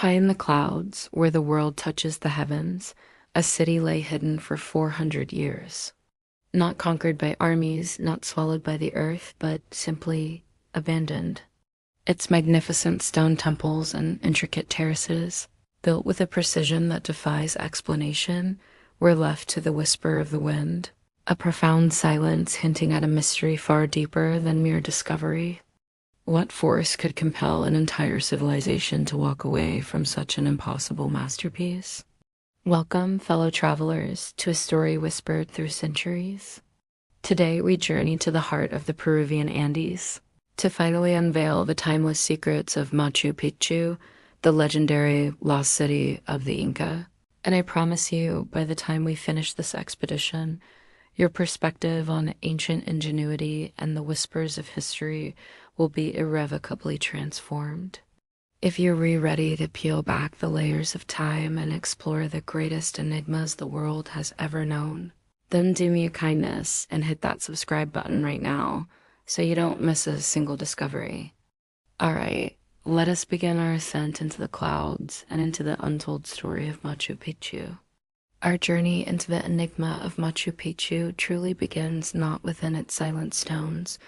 High in the clouds, where the world touches the heavens, a city lay hidden for 400 years. Not conquered by armies, not swallowed by the earth, but simply abandoned. Its magnificent stone temples and intricate terraces, built with a precision that defies explanation, were left to the whisper of the wind, a profound silence hinting at a mystery far deeper than mere discovery. What force could compel an entire civilization to walk away from such an impossible masterpiece? Welcome, fellow travelers, to a story whispered through centuries. Today we journey to the heart of the Peruvian Andes to finally unveil the timeless secrets of Machu Picchu, the legendary lost city of the Inca. And I promise you, by the time we finish this expedition, your perspective on ancient ingenuity and the whispers of history will be irrevocably transformed. If you're ready to peel back the layers of time and explore the greatest enigmas the world has ever known, then do me a kindness and hit that subscribe button right now so you don't miss a single discovery. All right, let us begin our ascent into the clouds and into the untold story of Machu Picchu. Our journey into the enigma of Machu Picchu truly begins not within its silent stones,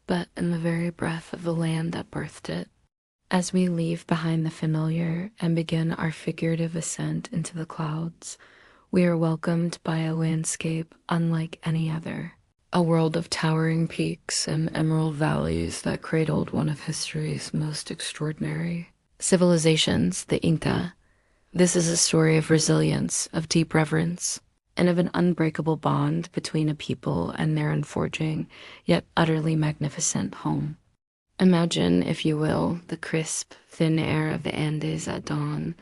but in the very breath of the land that birthed it. As we leave behind the familiar and begin our figurative ascent into the clouds, we are welcomed by a landscape unlike any other. A world of towering peaks and emerald valleys that cradled one of history's most extraordinary civilizations, the Inca. This is a story of resilience, of deep reverence, and of an unbreakable bond between a people and their unforging, yet utterly magnificent home. Imagine, if you will, the crisp, thin air of the Andes at dawn,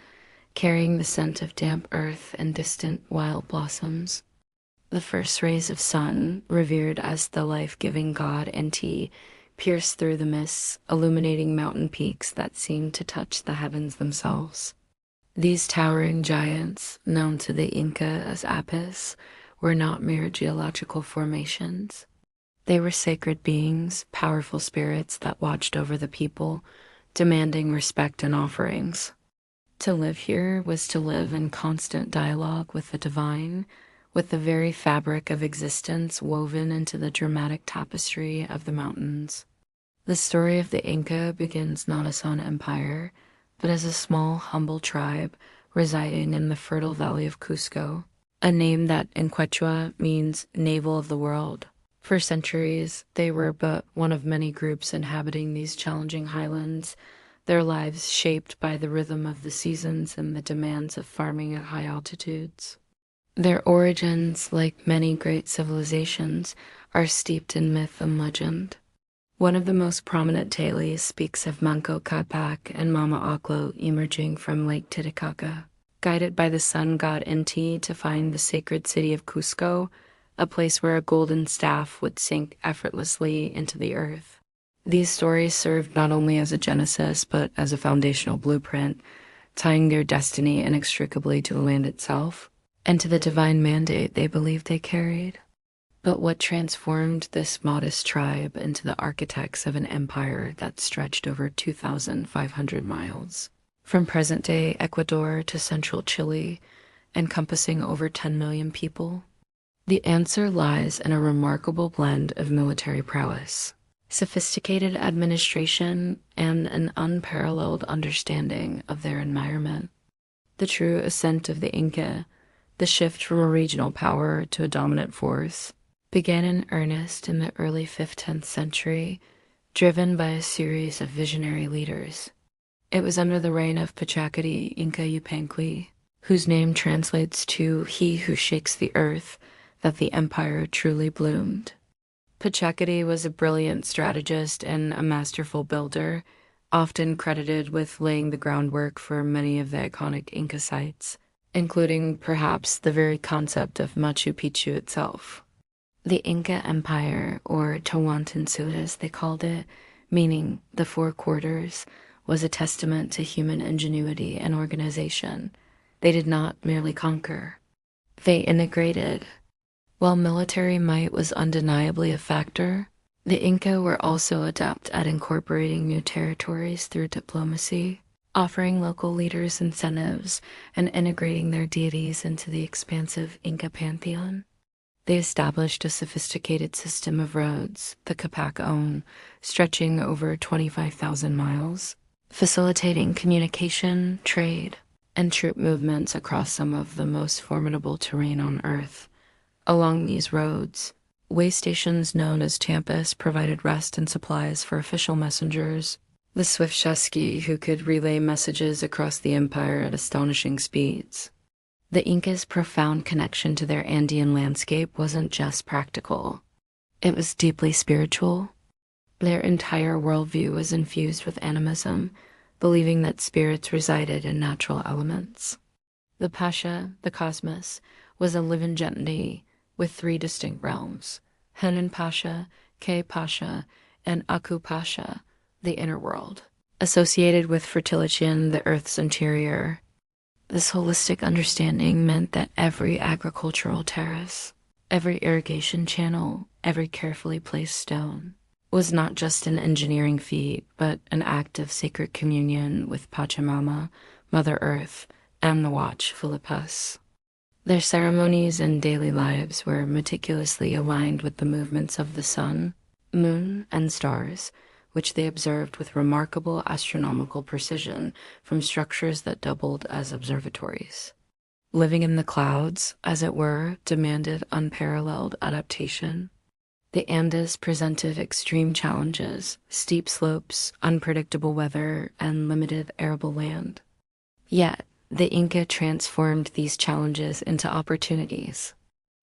carrying the scent of damp earth and distant wild blossoms. The first rays of sun, revered as the life-giving god Inti, pierce through the mists, illuminating mountain peaks that seem to touch the heavens themselves. These towering giants, known to the Inca as apis, were not mere geological formations. They were sacred beings, powerful spirits that watched over the people, demanding respect and offerings. To live here was to live in constant dialogue with the divine, with the very fabric of existence woven into the dramatic tapestry of the mountains. The story of the Inca begins not as an empire, but as a small, humble tribe residing in the fertile valley of Cusco, a name that in Quechua means navel of the world. For centuries, they were but one of many groups inhabiting these challenging highlands, their lives shaped by the rhythm of the seasons and the demands of farming at high altitudes. Their origins, like many great civilizations, are steeped in myth and legend. One of the most prominent tales speaks of Manco Capac and Mama Oclo emerging from Lake Titicaca, guided by the sun god Inti to find the sacred city of Cusco, a place where a golden staff would sink effortlessly into the earth. These stories served not only as a genesis, but as a foundational blueprint, tying their destiny inextricably to the land itself, and to the divine mandate they believed they carried. But what transformed this modest tribe into the architects of an empire that stretched over 2,500 miles, from present-day Ecuador to central Chile, encompassing over 10 million people? The answer lies in a remarkable blend of military prowess, sophisticated administration, and an unparalleled understanding of their environment. The true ascent of the Inca, the shift from a regional power to a dominant force, began in earnest in the early 15th century, driven by a series of visionary leaders. It was under the reign of Pachacati Inca Yupanqui, whose name translates to "he who shakes the earth," that the empire truly bloomed. Pachacati was a brilliant strategist and a masterful builder, often credited with laying the groundwork for many of the iconic Inca sites, including perhaps the very concept of Machu Picchu itself. The Inca Empire, or Tawantinsuyu as they called it, meaning the four quarters, was a testament to human ingenuity and organization. They did not merely conquer. They integrated. While military might was undeniably a factor, the Inca were also adept at incorporating new territories through diplomacy, offering local leaders incentives and integrating their deities into the expansive Inca pantheon. They established a sophisticated system of roads, the Capacón, stretching over 25,000 miles, facilitating communication, trade, and troop movements across some of the most formidable terrain on Earth. Along these roads, way stations known as champas provided rest and supplies for official messengers, the swift chasqui who could relay messages across the empire at astonishing speeds. The Incas' profound connection to their Andean landscape wasn't just practical. It was deeply spiritual. Their entire worldview was infused with animism, believing that spirits resided in natural elements. The Pasha, the cosmos, was a living entity with three distinct realms: Henan Pasha, K Pasha, and Aku Pasha, the inner world, associated with fertility, the Earth's interior. This holistic understanding meant that every agricultural terrace, every irrigation channel, every carefully placed stone was not just an engineering feat, but an act of sacred communion with Pachamama, Mother Earth, and the watch Philippus. Their ceremonies and daily lives were meticulously aligned with the movements of the sun, moon, and stars, which they observed with remarkable astronomical precision from structures that doubled as observatories. Living in the clouds, as it were, demanded unparalleled adaptation. The Andes presented extreme challenges: steep slopes, unpredictable weather, and limited arable land. Yet, the Inca transformed these challenges into opportunities.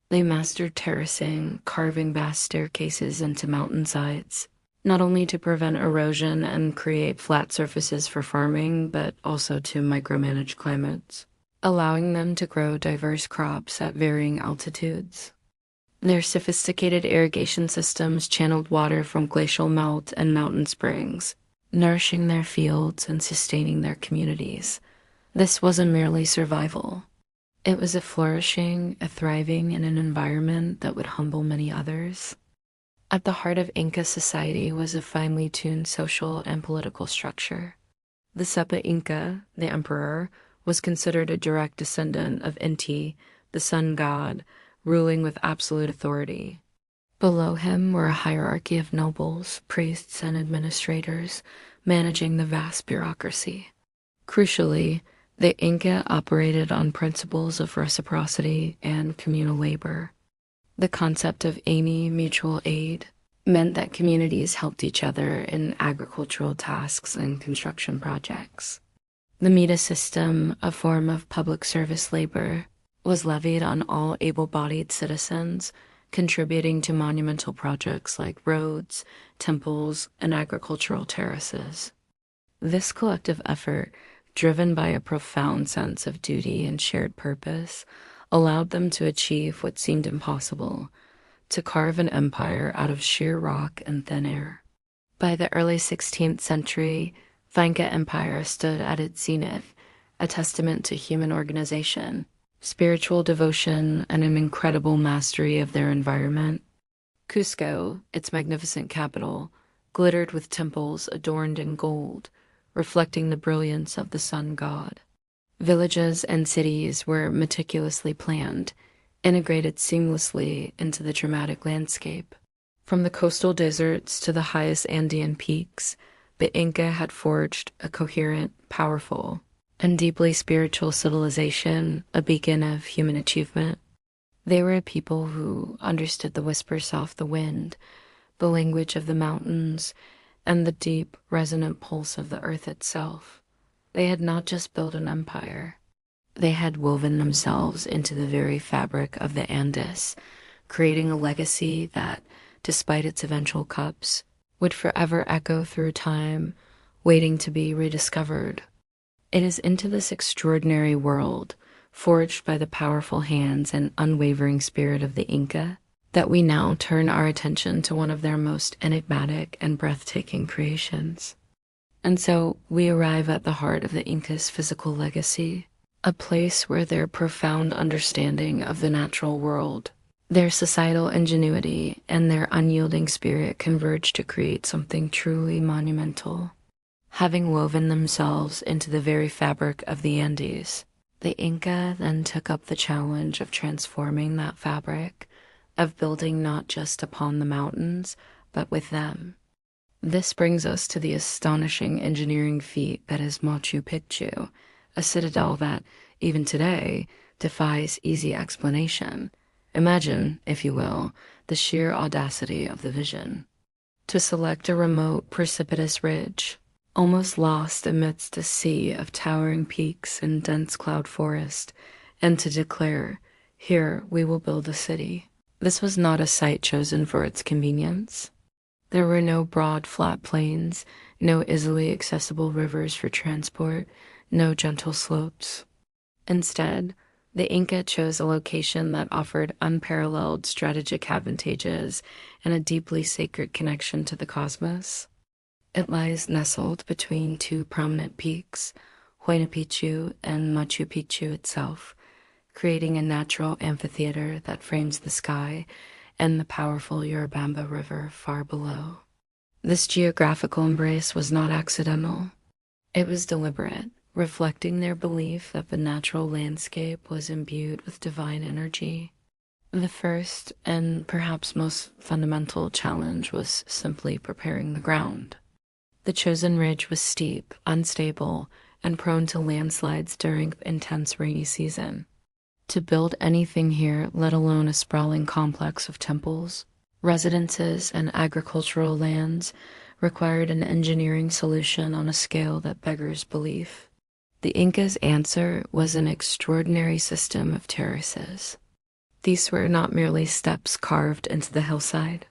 They mastered terracing, carving vast staircases into mountainsides, not only to prevent erosion and create flat surfaces for farming, but also to micromanage climates, allowing them to grow diverse crops at varying altitudes. Their sophisticated irrigation systems channeled water from glacial melt and mountain springs, nourishing their fields and sustaining their communities. This wasn't merely survival. It was a flourishing, a thriving in an environment that would humble many others. At the heart of Inca society was a finely tuned social and political structure. The Sepa Inca, the emperor, was considered a direct descendant of Inti, the sun god, ruling with absolute authority. Below him were a hierarchy of nobles, priests, and administrators, managing the vast bureaucracy. Crucially, the Inca operated on principles of reciprocity and communal labor. The concept of AMI, mutual aid, meant that communities helped each other in agricultural tasks and construction projects. The Mita system, a form of public service labor, was levied on all able-bodied citizens, contributing to monumental projects like roads, temples, and agricultural terraces. This collective effort, driven by a profound sense of duty and shared purpose, allowed them to achieve what seemed impossible: to carve an empire out of sheer rock and thin air. By the early 16th century, the Inca Empire stood at its zenith, a testament to human organization, spiritual devotion, and an incredible mastery of their environment. Cusco, its magnificent capital, glittered with temples adorned in gold, reflecting the brilliance of the sun god. Villages and cities were meticulously planned, integrated seamlessly into the dramatic landscape. From the coastal deserts to the highest Andean peaks, the Inca had forged a coherent, powerful, and deeply spiritual civilization, a beacon of human achievement. They were a people who understood the whispers off the wind, the language of the mountains, and the deep, resonant pulse of the earth itself. They had not just built an empire. They had woven themselves into the very fabric of the Andes, creating a legacy that, despite its eventual cups, would forever echo through time, waiting to be rediscovered. It is into this extraordinary world, forged by the powerful hands and unwavering spirit of the Inca, that we now turn our attention to one of their most enigmatic and breathtaking creations. And so we arrive at the heart of the Inca's physical legacy, a place where their profound understanding of the natural world, their societal ingenuity, and their unyielding spirit converge to create something truly monumental. having woven themselves into the very fabric of the Andes. The Inca then took up the challenge of transforming that fabric, of building not just upon the mountains, but with them. This brings us to the astonishing engineering feat that is Machu Picchu, a citadel that, even today, defies easy explanation. Imagine, if you will, the sheer audacity of the vision. To select a remote, precipitous ridge, almost lost amidst a sea of towering peaks and dense cloud forest, and to declare, "Here we will build a city." This was not a site chosen for its convenience. There were no broad, flat plains, no easily accessible rivers for transport, no gentle slopes. Instead, the Inca chose a location that offered unparalleled strategic advantages and a deeply sacred connection to the cosmos. It lies nestled between two prominent peaks, Huayna Picchu and Machu Picchu itself, creating a natural amphitheater that frames the sky and the powerful Urubamba River far below. This geographical embrace was not accidental. It was deliberate, reflecting their belief that the natural landscape was imbued with divine energy. The first and perhaps most fundamental challenge was simply preparing the ground. The chosen ridge was steep, unstable, and prone to landslides during intense rainy season. To build anything here, let alone a sprawling complex of temples, residences, and agricultural lands, required an engineering solution on a scale that beggars belief. The Incas' answer was an extraordinary system of terraces. These were not merely steps carved into the hillside.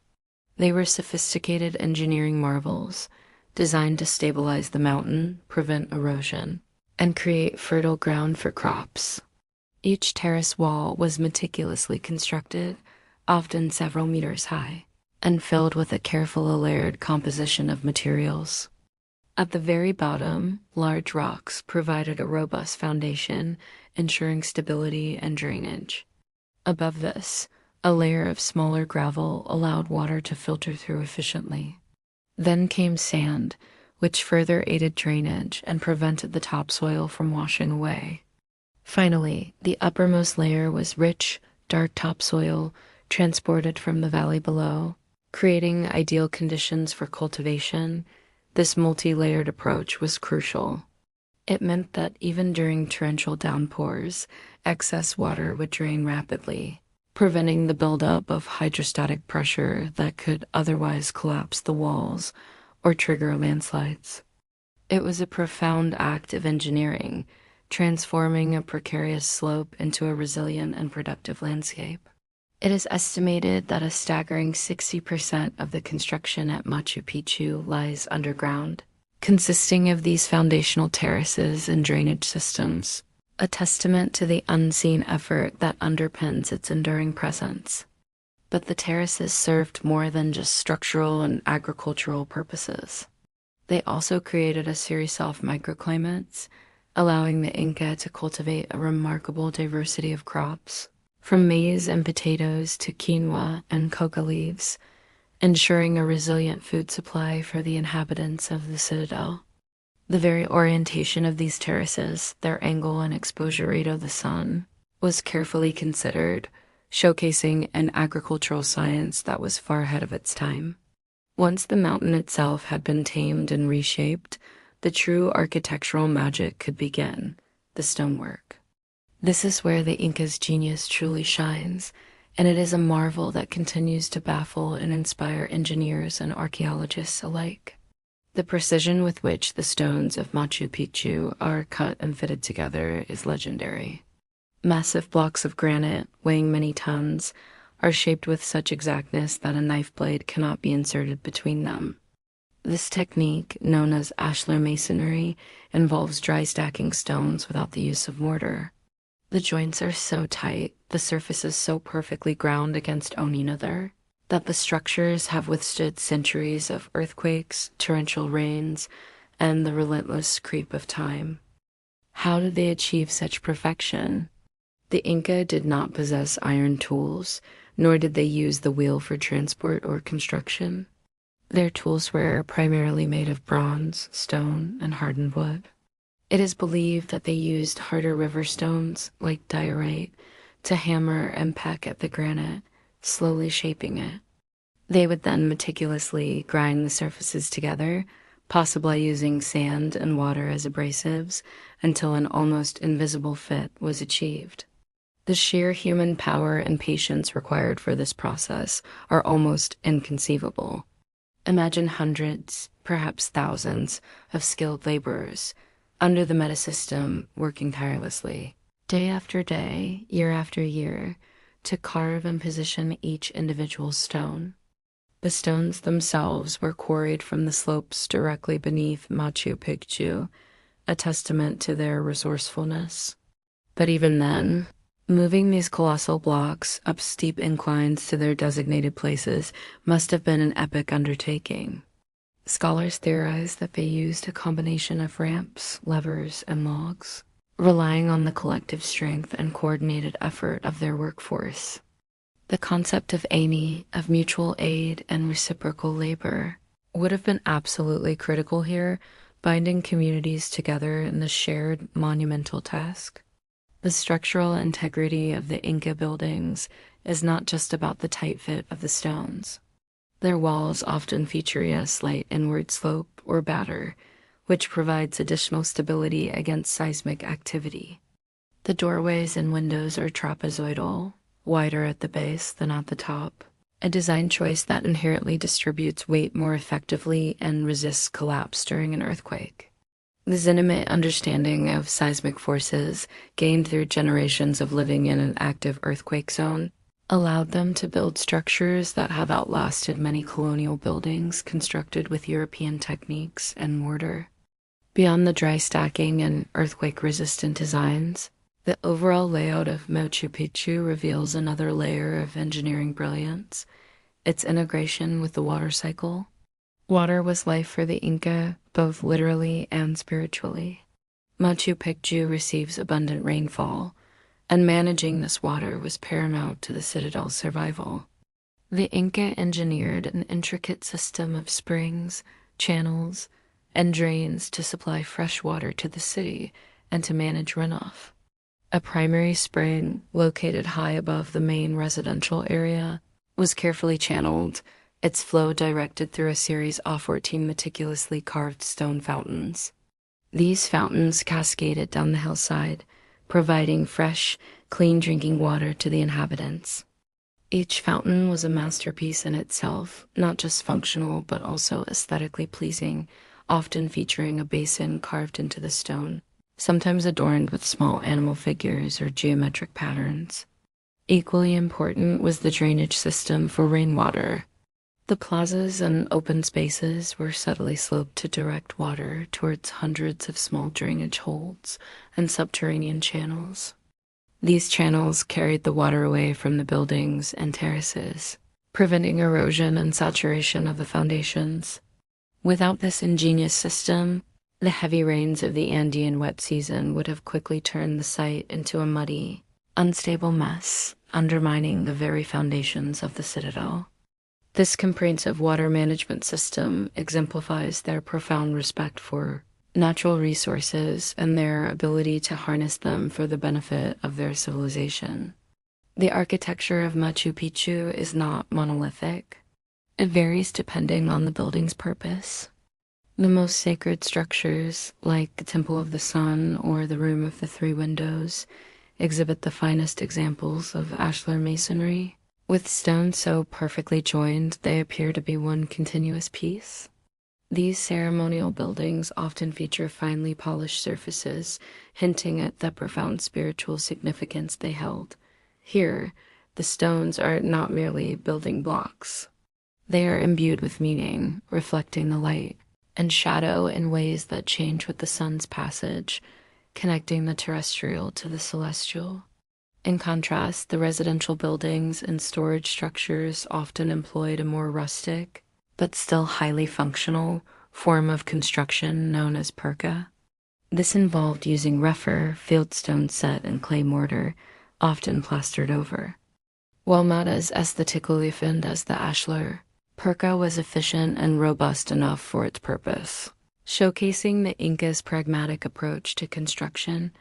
They were sophisticated engineering marvels, designed to stabilize the mountain, prevent erosion, and create fertile ground for crops. Each terrace wall was meticulously constructed, often several meters high, and filled with a carefully layered composition of materials. At the very bottom, large rocks provided a robust foundation, ensuring stability and drainage. Above this, a layer of smaller gravel allowed water to filter through efficiently. Then came sand, which further aided drainage and prevented the topsoil from washing away. Finally, the uppermost layer was rich, dark topsoil transported from the valley below, creating ideal conditions for cultivation. This multi-layered approach was crucial. It meant that even during torrential downpours, excess water would drain rapidly, preventing the buildup of hydrostatic pressure that could otherwise collapse the walls or trigger landslides. It was a profound act of engineering, transforming a precarious slope into a resilient and productive landscape. It is estimated that a staggering 60% of the construction at Machu Picchu lies underground, consisting of these foundational terraces and drainage systems, a testament to the unseen effort that underpins its enduring presence. But the terraces served more than just structural and agricultural purposes. They also created a series of microclimates, allowing the Inca to cultivate a remarkable diversity of crops, from maize and potatoes to quinoa and coca leaves, ensuring a resilient food supply for the inhabitants of the citadel. The very orientation of these terraces, their angle and exposure rate of the sun, was carefully considered, showcasing an agricultural science that was far ahead of its time. Once the mountain itself had been tamed and reshaped, the true architectural magic could begin, the stonework. This is where the Inca's genius truly shines, and it is a marvel that continues to baffle and inspire engineers and archaeologists alike. The precision with which the stones of Machu Picchu are cut and fitted together is legendary. Massive blocks of granite, weighing many tons, are shaped with such exactness that a knife blade cannot be inserted between them. This technique, known as ashlar masonry, involves dry stacking stones without the use of mortar. The joints are so tight, the surfaces so perfectly ground against one another, that the structures have withstood centuries of earthquakes, torrential rains, and the relentless creep of time. How did they achieve such perfection? The Inca did not possess iron tools, nor did they use the wheel for transport or construction. Their tools were primarily made of bronze, stone, and hardened wood. It is believed that they used harder river stones, like diorite, to hammer and peck at the granite, slowly shaping it. They would then meticulously grind the surfaces together, possibly using sand and water as abrasives, until an almost invisible fit was achieved. The sheer human power and patience required for this process are almost inconceivable. Imagine hundreds, perhaps thousands, of skilled laborers under the metasystem working tirelessly, day after day, year after year, to carve and position each individual stone. The stones themselves were quarried from the slopes directly beneath Machu Picchu, a testament to their resourcefulness. But even then, moving these colossal blocks up steep inclines to their designated places must have been an epic undertaking. Scholars theorize that they used a combination of ramps, levers, and logs, relying on the collective strength and coordinated effort of their workforce. The concept of AMI, of mutual aid and reciprocal labor, would have been absolutely critical here, binding communities together in the shared monumental task. The structural integrity of the Inca buildings is not just about the tight fit of the stones. Their walls often feature a slight inward slope or batter, which provides additional stability against seismic activity. The doorways and windows are trapezoidal, wider at the base than at the top, a design choice that inherently distributes weight more effectively and resists collapse during an earthquake. This intimate understanding of seismic forces, gained through generations of living in an active earthquake zone, allowed them to build structures that have outlasted many colonial buildings constructed with European techniques and mortar. Beyond the dry stacking and earthquake-resistant designs, the overall layout of Machu Picchu reveals another layer of engineering brilliance, its integration with the water cycle. Water was life for the Inca, both literally and spiritually. Machu Picchu receives abundant rainfall, and managing this water was paramount to the citadel's survival. The Inca engineered an intricate system of springs, channels, and drains to supply fresh water to the city and to manage runoff. A primary spring, located high above the main residential area, was carefully channeled, its flow directed through a series of 14 meticulously carved stone fountains. These fountains cascaded down the hillside, providing fresh, clean drinking water to the inhabitants. Each fountain was a masterpiece in itself, not just functional but also aesthetically pleasing, often featuring a basin carved into the stone, sometimes adorned with small animal figures or geometric patterns. Equally important was the drainage system for rainwater. The plazas and open spaces were subtly sloped to direct water towards hundreds of small drainage holds and subterranean channels. These channels carried the water away from the buildings and terraces, preventing erosion and saturation of the foundations. Without this ingenious system, the heavy rains of the Andean wet season would have quickly turned the site into a muddy, unstable mess, undermining the very foundations of the citadel. This comprehensive water management system exemplifies their profound respect for natural resources and their ability to harness them for the benefit of their civilization. The architecture of Machu Picchu is not monolithic. It varies depending on the building's purpose. The most sacred structures, like the Temple of the Sun or the Room of the Three Windows, exhibit the finest examples of ashlar masonry. With stones so perfectly joined, they appear to be one continuous piece. These ceremonial buildings often feature finely polished surfaces, hinting at the profound spiritual significance they held. Here, the stones are not merely building blocks. They are imbued with meaning, reflecting the light and shadow in ways that change with the sun's passage, connecting the terrestrial to the celestial. In contrast, the residential buildings and storage structures often employed a more rustic, but still highly functional, form of construction known as perca. This involved using rougher, fieldstone set and clay mortar, often plastered over. While not as aesthetically refined as the ashlar, Perca was efficient and robust enough for its purpose, showcasing the Incas' pragmatic approach to construction,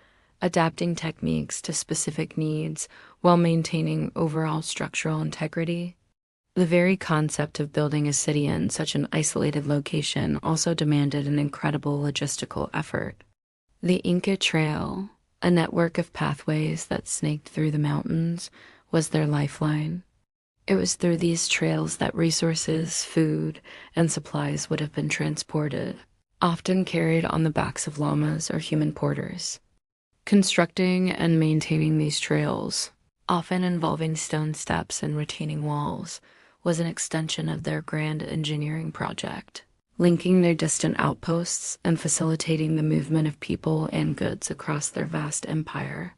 adapting techniques to specific needs while maintaining overall structural integrity. The very concept of building a city in such an isolated location also demanded an incredible logistical effort. The Inca Trail, a network of pathways that snaked through the mountains, was their lifeline. It was through these trails that resources, food, and supplies would have been transported, often carried on the backs of llamas or human porters. Constructing and maintaining these trails, often involving stone steps and retaining walls, was an extension of their grand engineering project, linking their distant outposts and facilitating the movement of people and goods across their vast empire.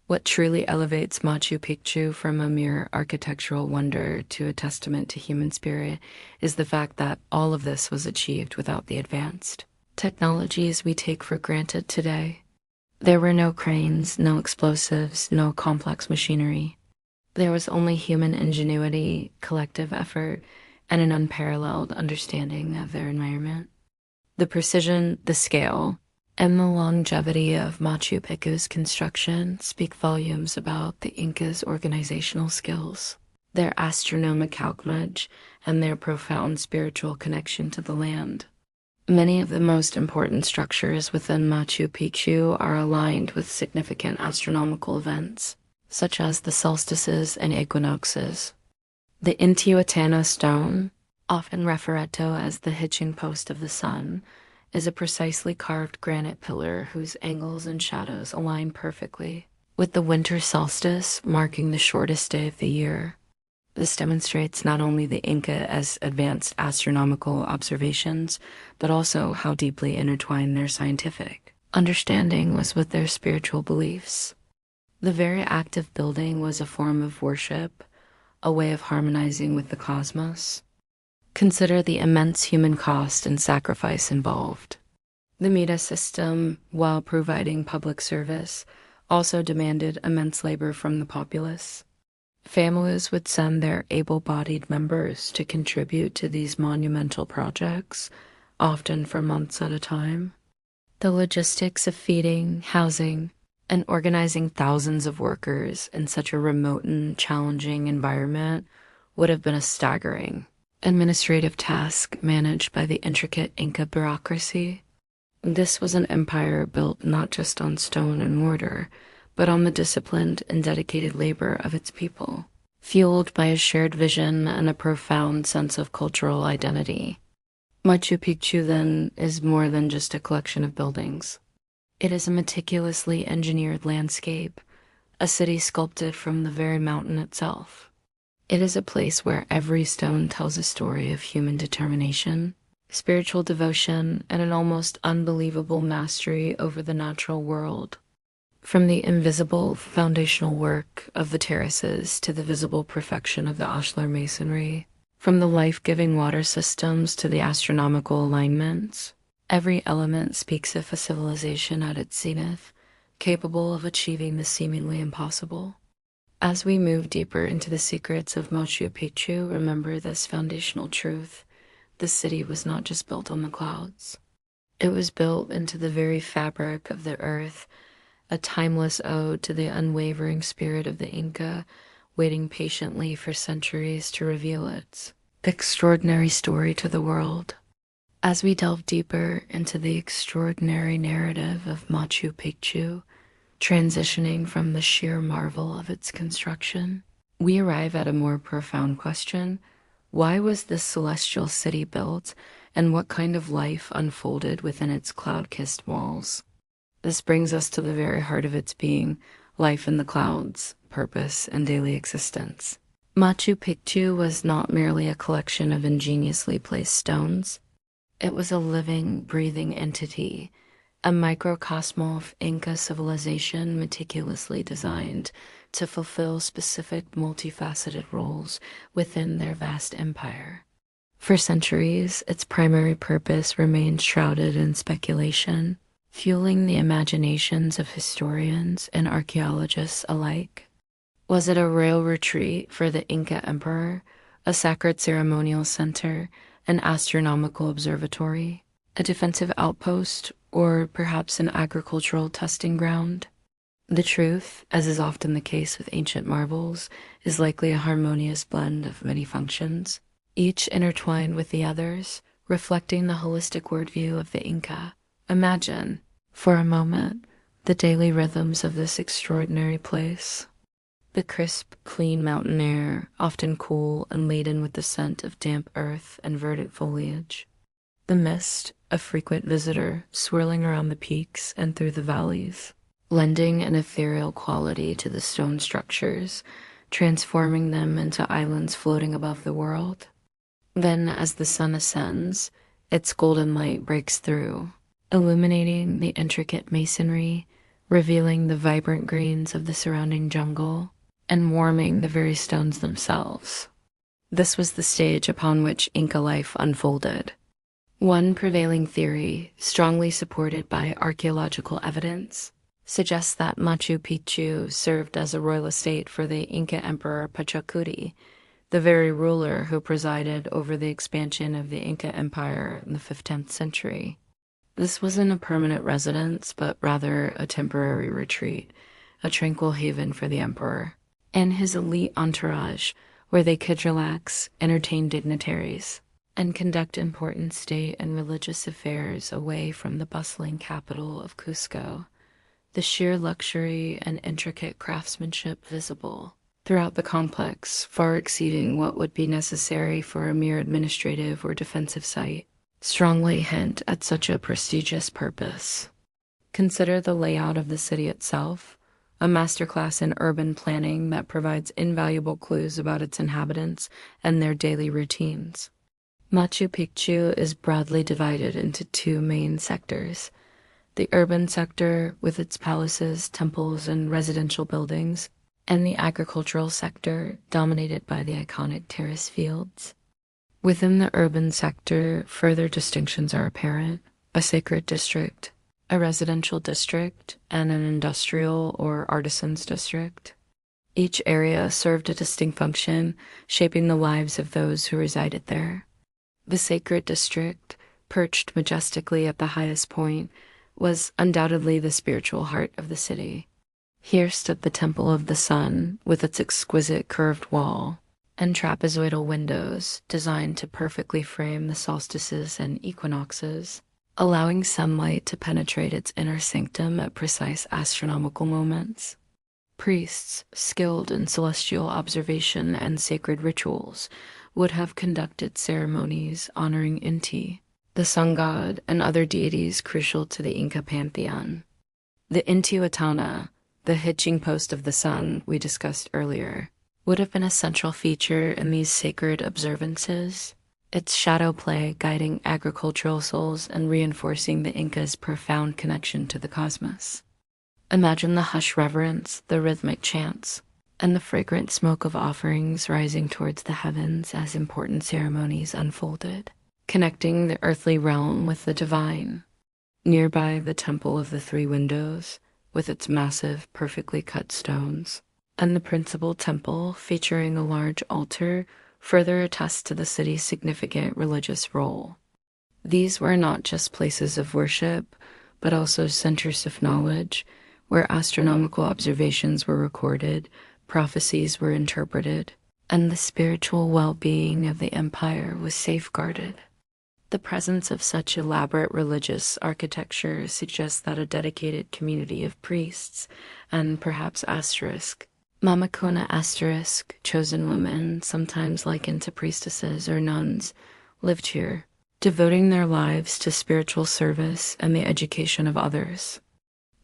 What truly elevates Machu Picchu from a mere architectural wonder to a testament to human spirit is the fact that all of this was achieved without the advanced technologies we take for granted today. There were no cranes, no explosives, no complex machinery. There was only human ingenuity, collective effort, and an unparalleled understanding of their environment. The precision, the scale, and the longevity of Machu Picchu's construction speak volumes about the Incas' organizational skills, their astronomical knowledge, and their profound spiritual connection to the land. Many of the most important structures within Machu Picchu are aligned with significant astronomical events, such as the solstices and equinoxes. The Intihuatana stone, often referred to as the hitching post of the sun, is a precisely carved granite pillar whose angles and shadows align perfectly, with the winter solstice marking the shortest day of the year. This demonstrates not only the Inca's advanced astronomical observations, but also how deeply intertwined their scientific understanding was with their spiritual beliefs. The very act of building was a form of worship, a way of harmonizing with the cosmos. Consider the immense human cost and sacrifice involved. The Mita system, while providing public service, also demanded immense labor from the populace. Families would send their able-bodied members to contribute to these monumental projects, often for months at a time. The logistics of feeding, housing, and organizing thousands of workers in such a remote and challenging environment would have been a staggering administrative task managed by the intricate Inca bureaucracy. This was an empire built not just on stone and mortar, but on the disciplined and dedicated labor of its people, fueled by a shared vision and a profound sense of cultural identity. Machu Picchu, then, is more than just a collection of buildings. It is a meticulously engineered landscape, a city sculpted from the very mountain itself. It is a place where every stone tells a story of human determination, spiritual devotion, and an almost unbelievable mastery over the natural world. From the invisible foundational work of the terraces to the visible perfection of the ashlar masonry, from the life-giving water systems to the astronomical alignments, every element speaks of a civilization at its zenith, capable of achieving the seemingly impossible. As we move deeper into the secrets of Machu Picchu, remember this foundational truth. The city was not just built on the clouds. It was built into the very fabric of the earth, a timeless ode to the unwavering spirit of the Inca, waiting patiently for centuries to reveal its extraordinary story to the world. As we delve deeper into the extraordinary narrative of Machu Picchu, transitioning from the sheer marvel of its construction, we arrive at a more profound question. Why was this celestial city built, and what kind of life unfolded within its cloud-kissed walls? This brings us to the very heart of its being, life in the clouds, purpose, and daily existence. Machu Picchu was not merely a collection of ingeniously placed stones. It was a living, breathing entity, a microcosm of Inca civilization meticulously designed to fulfill specific multifaceted roles within their vast empire. For centuries, its primary purpose remained shrouded in speculation, fueling the imaginations of historians and archaeologists alike. Was it a royal retreat for the Inca Emperor, a sacred ceremonial center, an astronomical observatory, a defensive outpost, or perhaps an agricultural testing ground. The truth, as is often the case with ancient marvels, is likely a harmonious blend of many functions, each intertwined with the others, reflecting the holistic worldview of the Inca. Imagine, for a moment, the daily rhythms of this extraordinary place. The crisp, clean mountain air, often cool and laden with the scent of damp earth and verdant foliage. The mist, a frequent visitor, swirling around the peaks and through the valleys, lending an ethereal quality to the stone structures, transforming them into islands floating above the world. Then, as the sun ascends, its golden light breaks through, illuminating the intricate masonry, revealing the vibrant greens of the surrounding jungle, and warming the very stones themselves. This was the stage upon which Inca life unfolded. One prevailing theory, strongly supported by archaeological evidence, suggests that Machu Picchu served as a royal estate for the Inca Emperor Pachacuri, the very ruler who presided over the expansion of the Inca Empire in the 15th century. This wasn't a permanent residence, but rather a temporary retreat, a tranquil haven for the emperor and his elite entourage, where they could relax, entertain dignitaries, and conduct important state and religious affairs away from the bustling capital of Cusco. The sheer luxury and intricate craftsmanship visible throughout the complex, far exceeding what would be necessary for a mere administrative or defensive site, strongly hint at such a prestigious purpose. Consider the layout of the city itself, a masterclass in urban planning that provides invaluable clues about its inhabitants and their daily routines. Machu Picchu is broadly divided into two main sectors: the urban sector with its palaces, temples, and residential buildings, and the agricultural sector dominated by the iconic terrace fields. Within the urban sector, further distinctions are apparent: a sacred district, a residential district, and an industrial or artisans district. Each area served a distinct function, shaping the lives of those who resided there. The sacred district, perched majestically at the highest point, was undoubtedly the spiritual heart of the city. Here stood the Temple of the Sun, with its exquisite curved wall and trapezoidal windows designed to perfectly frame the solstices and equinoxes, allowing sunlight to penetrate its inner sanctum at precise astronomical moments. Priests, skilled in celestial observation and sacred rituals, would have conducted ceremonies honoring Inti, the sun god, and other deities crucial to the Inca pantheon. The Intihuatana, the hitching post of the sun we discussed earlier, would have been a central feature in these sacred observances, its shadow play guiding agricultural souls and reinforcing the Inca's profound connection to the cosmos. Imagine the hushed reverence, the rhythmic chants, and the fragrant smoke of offerings rising towards the heavens as important ceremonies unfolded, connecting the earthly realm with the divine. Nearby, the Temple of the Three Windows, with its massive, perfectly cut stones, and the principal temple featuring a large altar further attest to the city's significant religious role. These were not just places of worship, but also centers of knowledge, where astronomical observations were recorded, prophecies were interpreted, and the spiritual well-being of the empire was safeguarded. The presence of such elaborate religious architecture suggests that a dedicated community of priests, and perhaps Mamakona chosen women, sometimes likened to priestesses or nuns, lived here, devoting their lives to spiritual service and the education of others.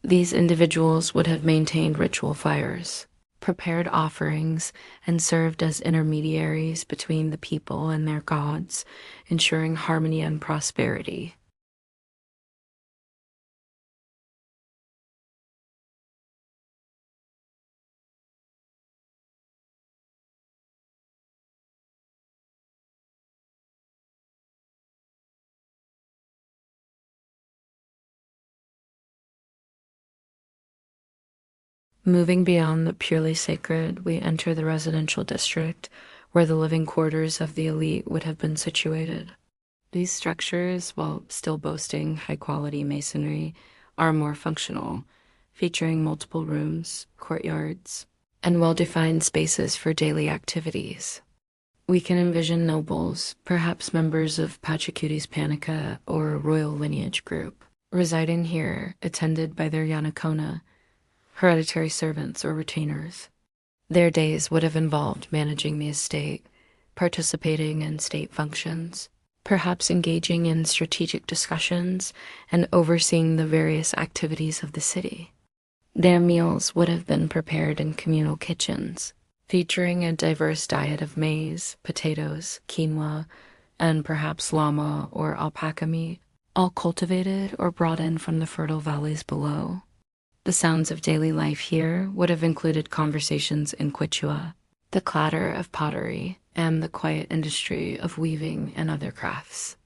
These individuals would have maintained ritual fires, prepared offerings, and served as intermediaries between the people and their gods, ensuring harmony and prosperity. Moving beyond the purely sacred, we enter the residential district, where the living quarters of the elite would have been situated. These structures, while still boasting high-quality masonry, are more functional, featuring multiple rooms, courtyards, and well-defined spaces for daily activities. We can envision nobles, perhaps members of Pachacuti's Panica or a royal lineage group, residing here, attended by their Yanacona, hereditary servants or retainers. Their days would have involved managing the estate, participating in state functions, perhaps engaging in strategic discussions, and overseeing the various activities of the city. Their meals would have been prepared in communal kitchens, featuring a diverse diet of maize, potatoes, quinoa, and perhaps llama or alpaca meat, all cultivated or brought in from the fertile valleys below. The sounds of daily life here would have included conversations in Quichua, the clatter of pottery, and the quiet industry of weaving and other crafts.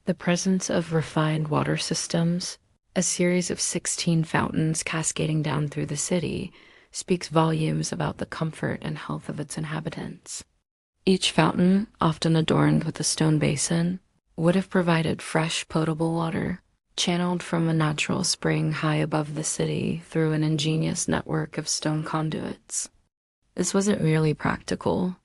The presence of refined water systems, a series of 16 fountains cascading down through the city, speaks volumes about the comfort and health of its inhabitants. Each fountain, often adorned with a stone basin, would have provided fresh, potable water, channeled from a natural spring high above the city through an ingenious network of stone conduits. This wasn't merely practical.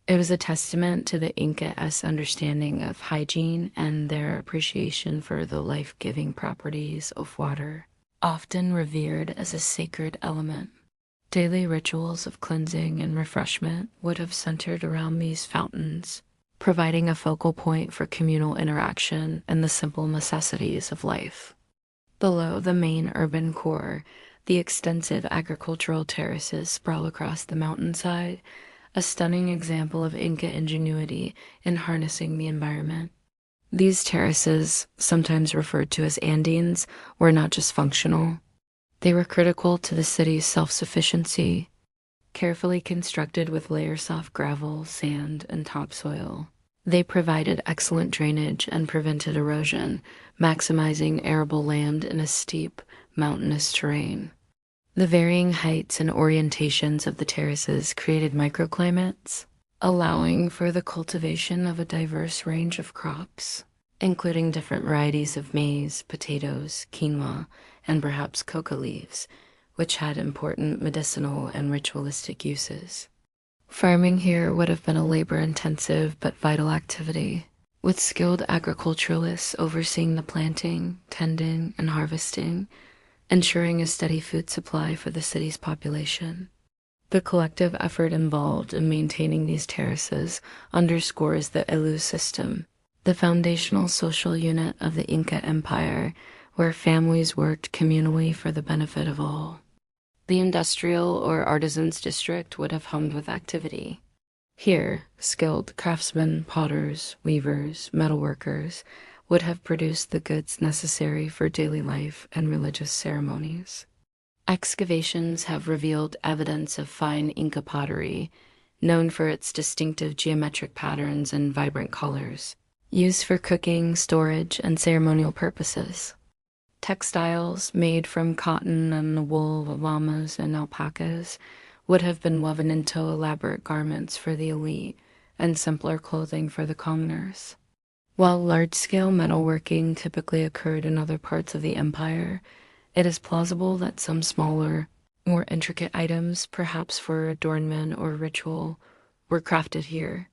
It was a testament to the Inca's understanding of hygiene and their appreciation for the life-giving properties of water, often revered as a sacred element. Daily rituals of cleansing and refreshment would have centered around these fountains, providing a focal point for communal interaction and the simple necessities of life. Below the main urban core, the extensive agricultural terraces sprawl across the mountainside, a stunning example of Inca ingenuity in harnessing the environment. These terraces, sometimes referred to as Andines, were not just functional. They were critical to the city's self-sufficiency, carefully constructed with layers of gravel, sand, and topsoil. They provided excellent drainage and prevented erosion, maximizing arable land in a steep, mountainous terrain. The varying heights and orientations of the terraces created microclimates, allowing for the cultivation of a diverse range of crops, including different varieties of maize, potatoes, quinoa, and perhaps coca leaves, which had important medicinal and ritualistic uses. Farming here would have been a labor-intensive but vital activity, with skilled agriculturalists overseeing the planting, tending, and harvesting, ensuring a steady food supply for the city's population. The collective effort involved in maintaining these terraces underscores the Elu system, the foundational social unit of the Inca Empire, where families worked communally for the benefit of all. The industrial or artisans district would have hummed with activity. Here, skilled craftsmen, potters, weavers, metalworkers would have produced the goods necessary for daily life and religious ceremonies. Excavations have revealed evidence of fine Inca pottery, known for its distinctive geometric patterns and vibrant colors, used for cooking, storage, and ceremonial purposes. Textiles made from cotton and the wool of llamas and alpacas would have been woven into elaborate garments for the elite and simpler clothing for the commoners. While large-scale metalworking typically occurred in other parts of the empire, it is plausible that some smaller, more intricate items, perhaps for adornment or ritual, were crafted here.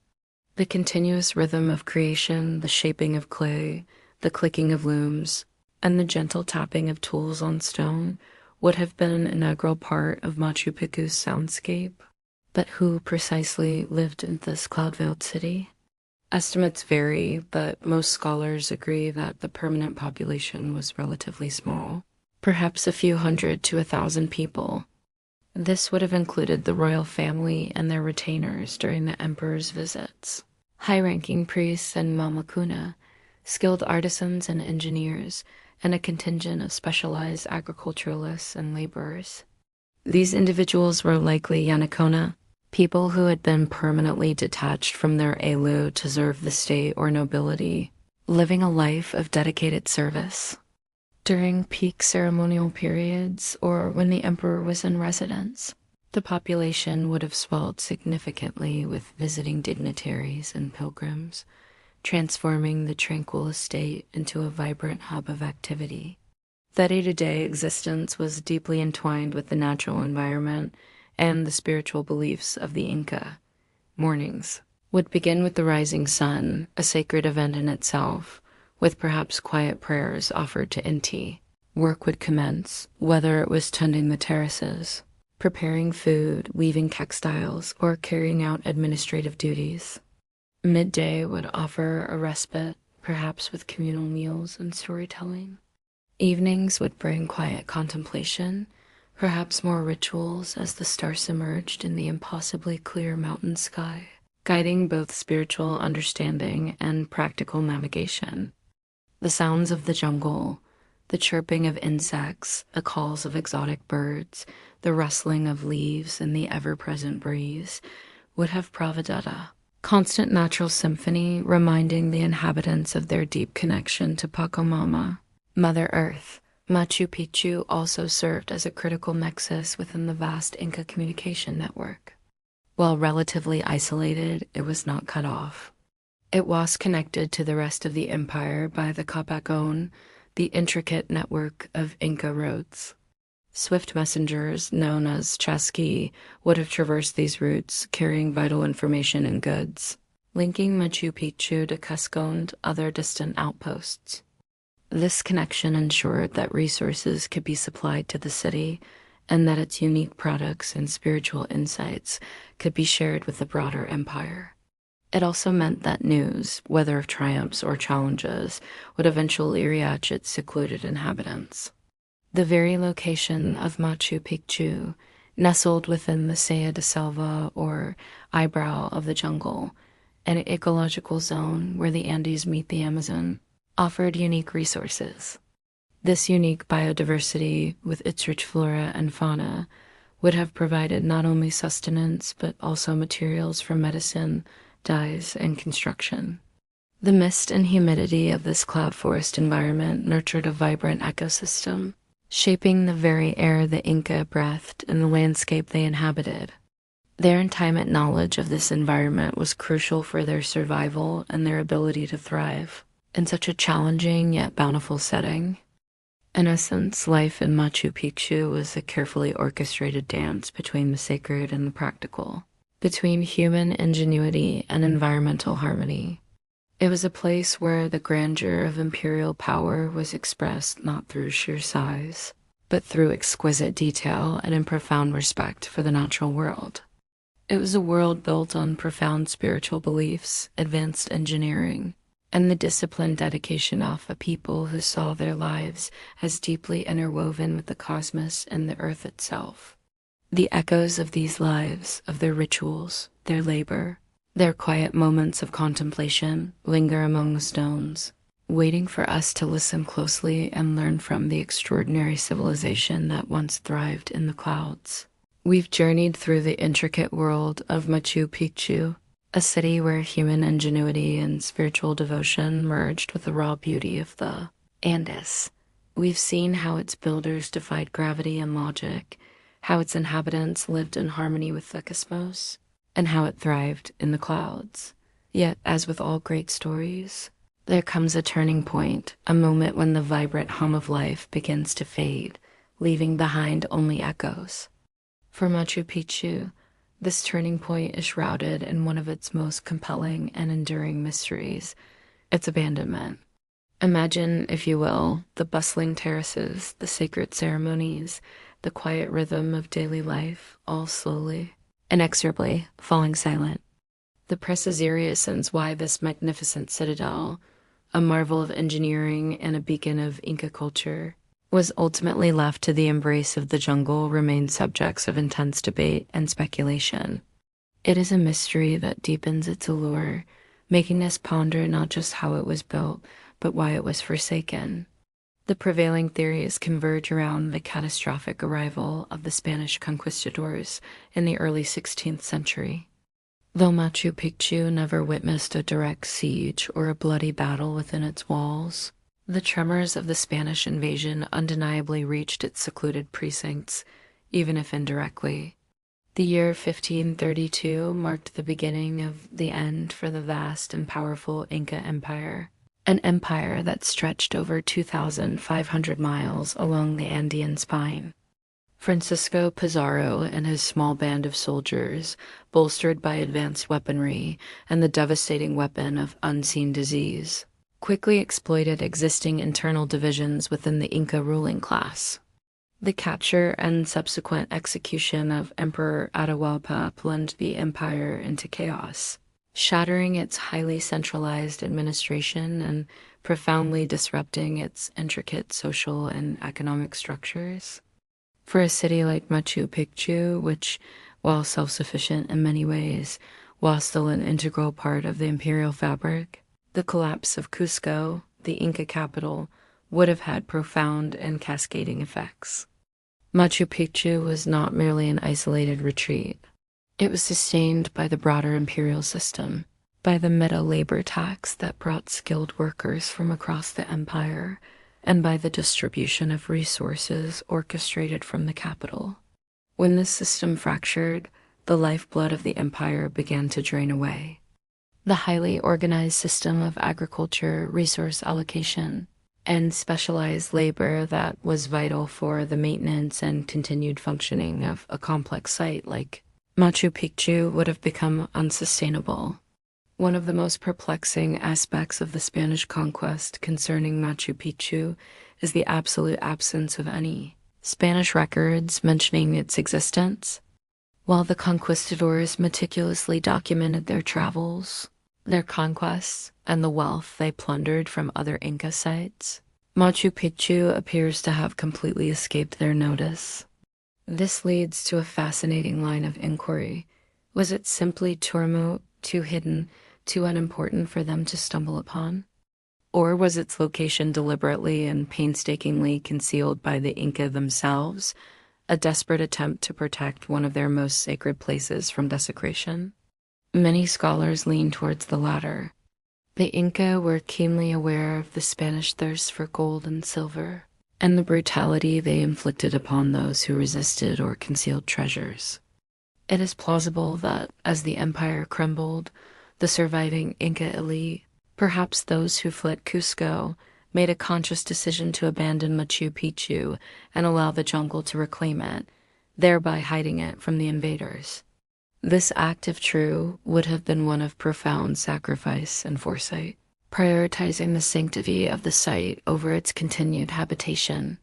The continuous rhythm of creation, the shaping of clay, the clicking of looms, and the gentle tapping of tools on stone would have been an integral part of Machu Picchu's soundscape. But who precisely lived in this cloud-veiled city? Estimates vary, but most scholars agree that the permanent population was relatively small, perhaps a few hundred to 1,000 people. This would have included the royal family and their retainers during the emperor's visits, high-ranking priests and mamakuna, skilled artisans and engineers, and a contingent of specialized agriculturalists and laborers. These individuals were likely Yanacona, people who had been permanently detached from their elu to serve the state or nobility, living a life of dedicated service. During peak ceremonial periods, or when the emperor was in residence, The population would have swelled significantly with visiting dignitaries and pilgrims, transforming the tranquil estate into a vibrant hub of activity. The day-to-day existence was deeply entwined with the natural environment and the spiritual beliefs of the Inca. Mornings would begin with the rising sun, a sacred event in itself, with perhaps quiet prayers offered to Inti. Work would commence, whether it was tending the terraces, preparing food, weaving textiles, or carrying out administrative duties. Midday would offer a respite, perhaps with communal meals and storytelling. Evenings would bring quiet contemplation, perhaps more rituals as the stars emerged in the impossibly clear mountain sky, guiding both spiritual understanding and practical navigation. The sounds of the jungle, the chirping of insects, the calls of exotic birds, the rustling of leaves, and the ever-present breeze would have Pravadata, constant natural symphony reminding the inhabitants of their deep connection to Pachamama, Mother Earth. Machu Picchu also served as a critical nexus within the vast Inca communication network. While relatively isolated, it was not cut off. It was connected to the rest of the empire by the Capacón, the intricate network of Inca roads. Swift messengers, known as chasqui, would have traversed these routes, carrying vital information and goods, linking Machu Picchu to Cusco and other distant outposts. This connection ensured that resources could be supplied to the city and that its unique products and spiritual insights could be shared with the broader empire. It also meant that news, whether of triumphs or challenges, would eventually reach its secluded inhabitants. The very location of Machu Picchu, nestled within the Silla de Selva or eyebrow of the jungle, an ecological zone where the Andes meet the Amazon, offered unique resources. This unique biodiversity, with its rich flora and fauna, would have provided not only sustenance but also materials for medicine, dyes, and construction. The mist and humidity of this cloud forest environment nurtured a vibrant ecosystem, shaping the very air the Inca breathed and the landscape they inhabited. Their intimate knowledge of this environment was crucial for their survival and their ability to thrive in such a challenging yet bountiful setting. In essence, life in Machu Picchu was a carefully orchestrated dance between the sacred and the practical, between human ingenuity and environmental harmony. It was a place where the grandeur of imperial power was expressed not through sheer size, but through exquisite detail and in profound respect for the natural world. It was a world built on profound spiritual beliefs, advanced engineering, and the disciplined dedication of a people who saw their lives as deeply interwoven with the cosmos and the earth itself. The echoes of these lives, of their rituals, their labor, their quiet moments of contemplation linger among the stones, waiting for us to listen closely and learn from the extraordinary civilization that once thrived in the clouds. We've journeyed through the intricate world of Machu Picchu, a city where human ingenuity and spiritual devotion merged with the raw beauty of the Andes. We've seen how its builders defied gravity and logic, how its inhabitants lived in harmony with the cosmos, and how it thrived in the clouds. Yet, as with all great stories, there comes a turning point, a moment when the vibrant hum of life begins to fade, leaving behind only echoes. For Machu Picchu, this turning point is shrouded in one of its most compelling and enduring mysteries, its abandonment. Imagine, if you will, the bustling terraces, the sacred ceremonies, the quiet rhythm of daily life, all slowly, inexorably falling silent. The press is serious since why this magnificent citadel, a marvel of engineering and a beacon of Inca culture, was ultimately left to the embrace of the jungle remains subjects of intense debate and speculation. It is a mystery that deepens its allure, making us ponder not just how it was built, but why it was forsaken. The prevailing theories converge around the catastrophic arrival of the Spanish conquistadors in the early 16th century. Though Machu Picchu never witnessed a direct siege or a bloody battle within its walls, the tremors of the Spanish invasion undeniably reached its secluded precincts, even if indirectly. The year 1532 marked the beginning of the end for the vast and powerful Inca Empire, an empire that stretched over 2,500 miles along the Andean spine. Francisco Pizarro and his small band of soldiers, bolstered by advanced weaponry and the devastating weapon of unseen disease, quickly exploited existing internal divisions within the Inca ruling class. The capture and subsequent execution of Emperor Atahualpa plunged the empire into chaos, shattering its highly centralized administration and profoundly disrupting its intricate social and economic structures. For a city like Machu Picchu, which, while self-sufficient in many ways, was still an integral part of the imperial fabric, the collapse of Cusco, the Inca capital, would have had profound and cascading effects. Machu Picchu was not merely an isolated retreat. It was sustained by the broader imperial system, by the meta labor tax that brought skilled workers from across the empire, and by the distribution of resources orchestrated from the capital. When this system fractured, the lifeblood of the empire began to drain away. The highly organized system of agriculture, resource allocation, and specialized labor that was vital for the maintenance and continued functioning of a complex site like Machu Picchu would have become unsustainable. One of the most perplexing aspects of the Spanish conquest concerning Machu Picchu is the absolute absence of any Spanish records mentioning its existence. While the conquistadors meticulously documented their travels, their conquests, and the wealth they plundered from other Inca sites, Machu Picchu appears to have completely escaped their notice. This leads to a fascinating line of inquiry. Was it simply too remote, too hidden, too unimportant for them to stumble upon? Or was its location deliberately and painstakingly concealed by the Inca themselves, a desperate attempt to protect one of their most sacred places from desecration? Many scholars lean towards the latter. The Inca were keenly aware of the Spanish thirst for gold and silver, and the brutality they inflicted upon those who resisted or concealed treasures. It is plausible that, as the empire crumbled, the surviving Inca elite, perhaps those who fled Cusco, made a conscious decision to abandon Machu Picchu and allow the jungle to reclaim it, thereby hiding it from the invaders. This act, if true, would have been one of profound sacrifice and foresight, prioritizing the sanctity of the site over its continued habitation.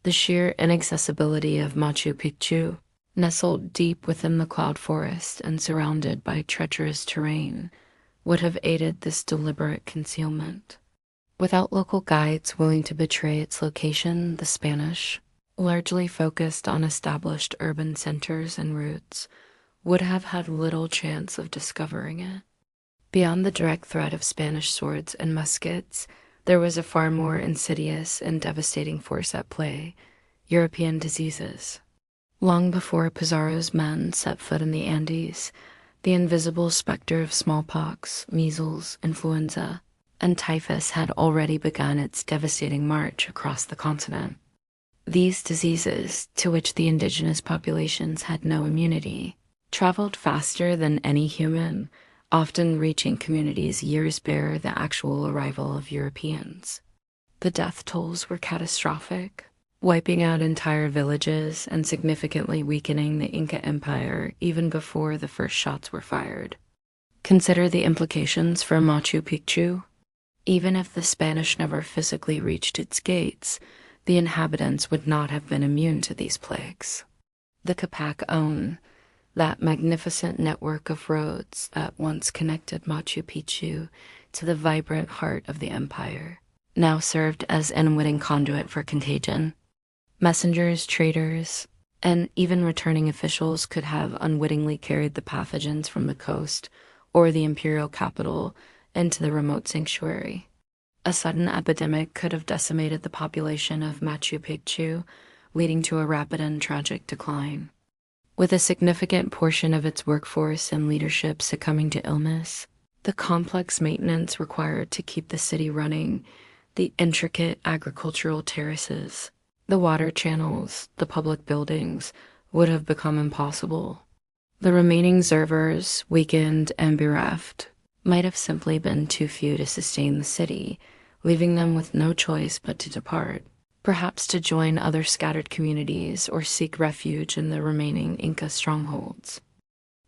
The sheer inaccessibility of Machu Picchu, nestled deep within the cloud forest and surrounded by treacherous terrain, would have aided this deliberate concealment. Without local guides willing to betray its location, the Spanish, largely focused on established urban centers and routes, would have had little chance of discovering it. Beyond the direct threat of Spanish swords and muskets, there was a far more insidious and devastating force at play: European diseases. Long before Pizarro's men set foot in the Andes, the invisible specter of smallpox, measles, influenza, and typhus had already begun its devastating march across the continent. These diseases, to which the indigenous populations had no immunity, traveled faster than any human, often reaching communities years ere the actual arrival of Europeans. The death tolls were catastrophic, wiping out entire villages and significantly weakening the Inca Empire even before the first shots were fired. Consider the implications for Machu Picchu. Even if the Spanish never physically reached its gates, the inhabitants would not have been immune to these plagues. The Capac-Own, that magnificent network of roads that once connected Machu Picchu to the vibrant heart of the empire, now served as an unwitting conduit for contagion. Messengers, traders, and even returning officials could have unwittingly carried the pathogens from the coast or the imperial capital into the remote sanctuary. A sudden epidemic could have decimated the population of Machu Picchu, leading to a rapid and tragic decline. With a significant portion of its workforce and leadership succumbing to illness, the complex maintenance required to keep the city running, the intricate agricultural terraces, the water channels, the public buildings, would have become impossible. The remaining observers, weakened and bereft, might have simply been too few to sustain the city, leaving them with no choice but to depart, perhaps to join other scattered communities or seek refuge in the remaining Inca strongholds.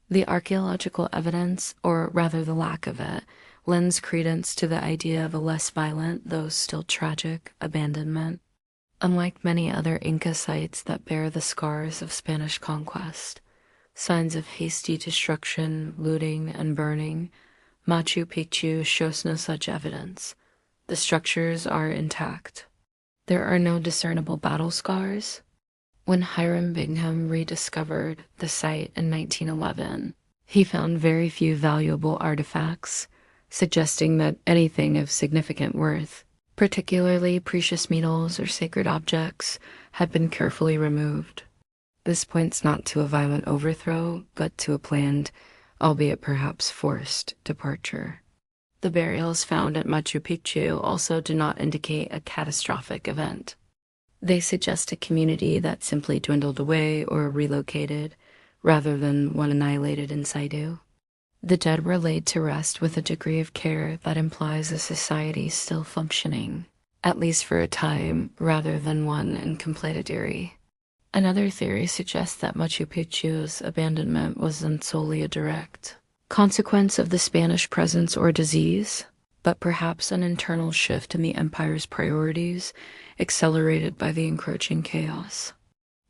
The archaeological evidence, or rather the lack of it, lends credence to the idea of a less violent, though still tragic, abandonment. Unlike many other Inca sites that bear the scars of Spanish conquest, signs of hasty destruction, looting, and burning, Machu Picchu shows no such evidence. The structures are intact. There are no discernible battle scars. When Hiram Bingham rediscovered the site in 1911, he found very few valuable artifacts, suggesting that anything of significant worth, particularly precious metals or sacred objects, had been carefully removed. This points not to a violent overthrow, but to a planned, albeit perhaps forced, departure. The burials found at Machu Picchu also do not indicate a catastrophic event. They suggest a community that simply dwindled away or relocated, rather than one annihilated in situ. The dead were laid to rest with a degree of care that implies a society still functioning, at least for a time, rather than one in completity. Another theory suggests that Machu Picchu's abandonment wasn't solely a direct consequence of the Spanish presence or disease, but perhaps an internal shift in the empire's priorities, accelerated by the encroaching chaos.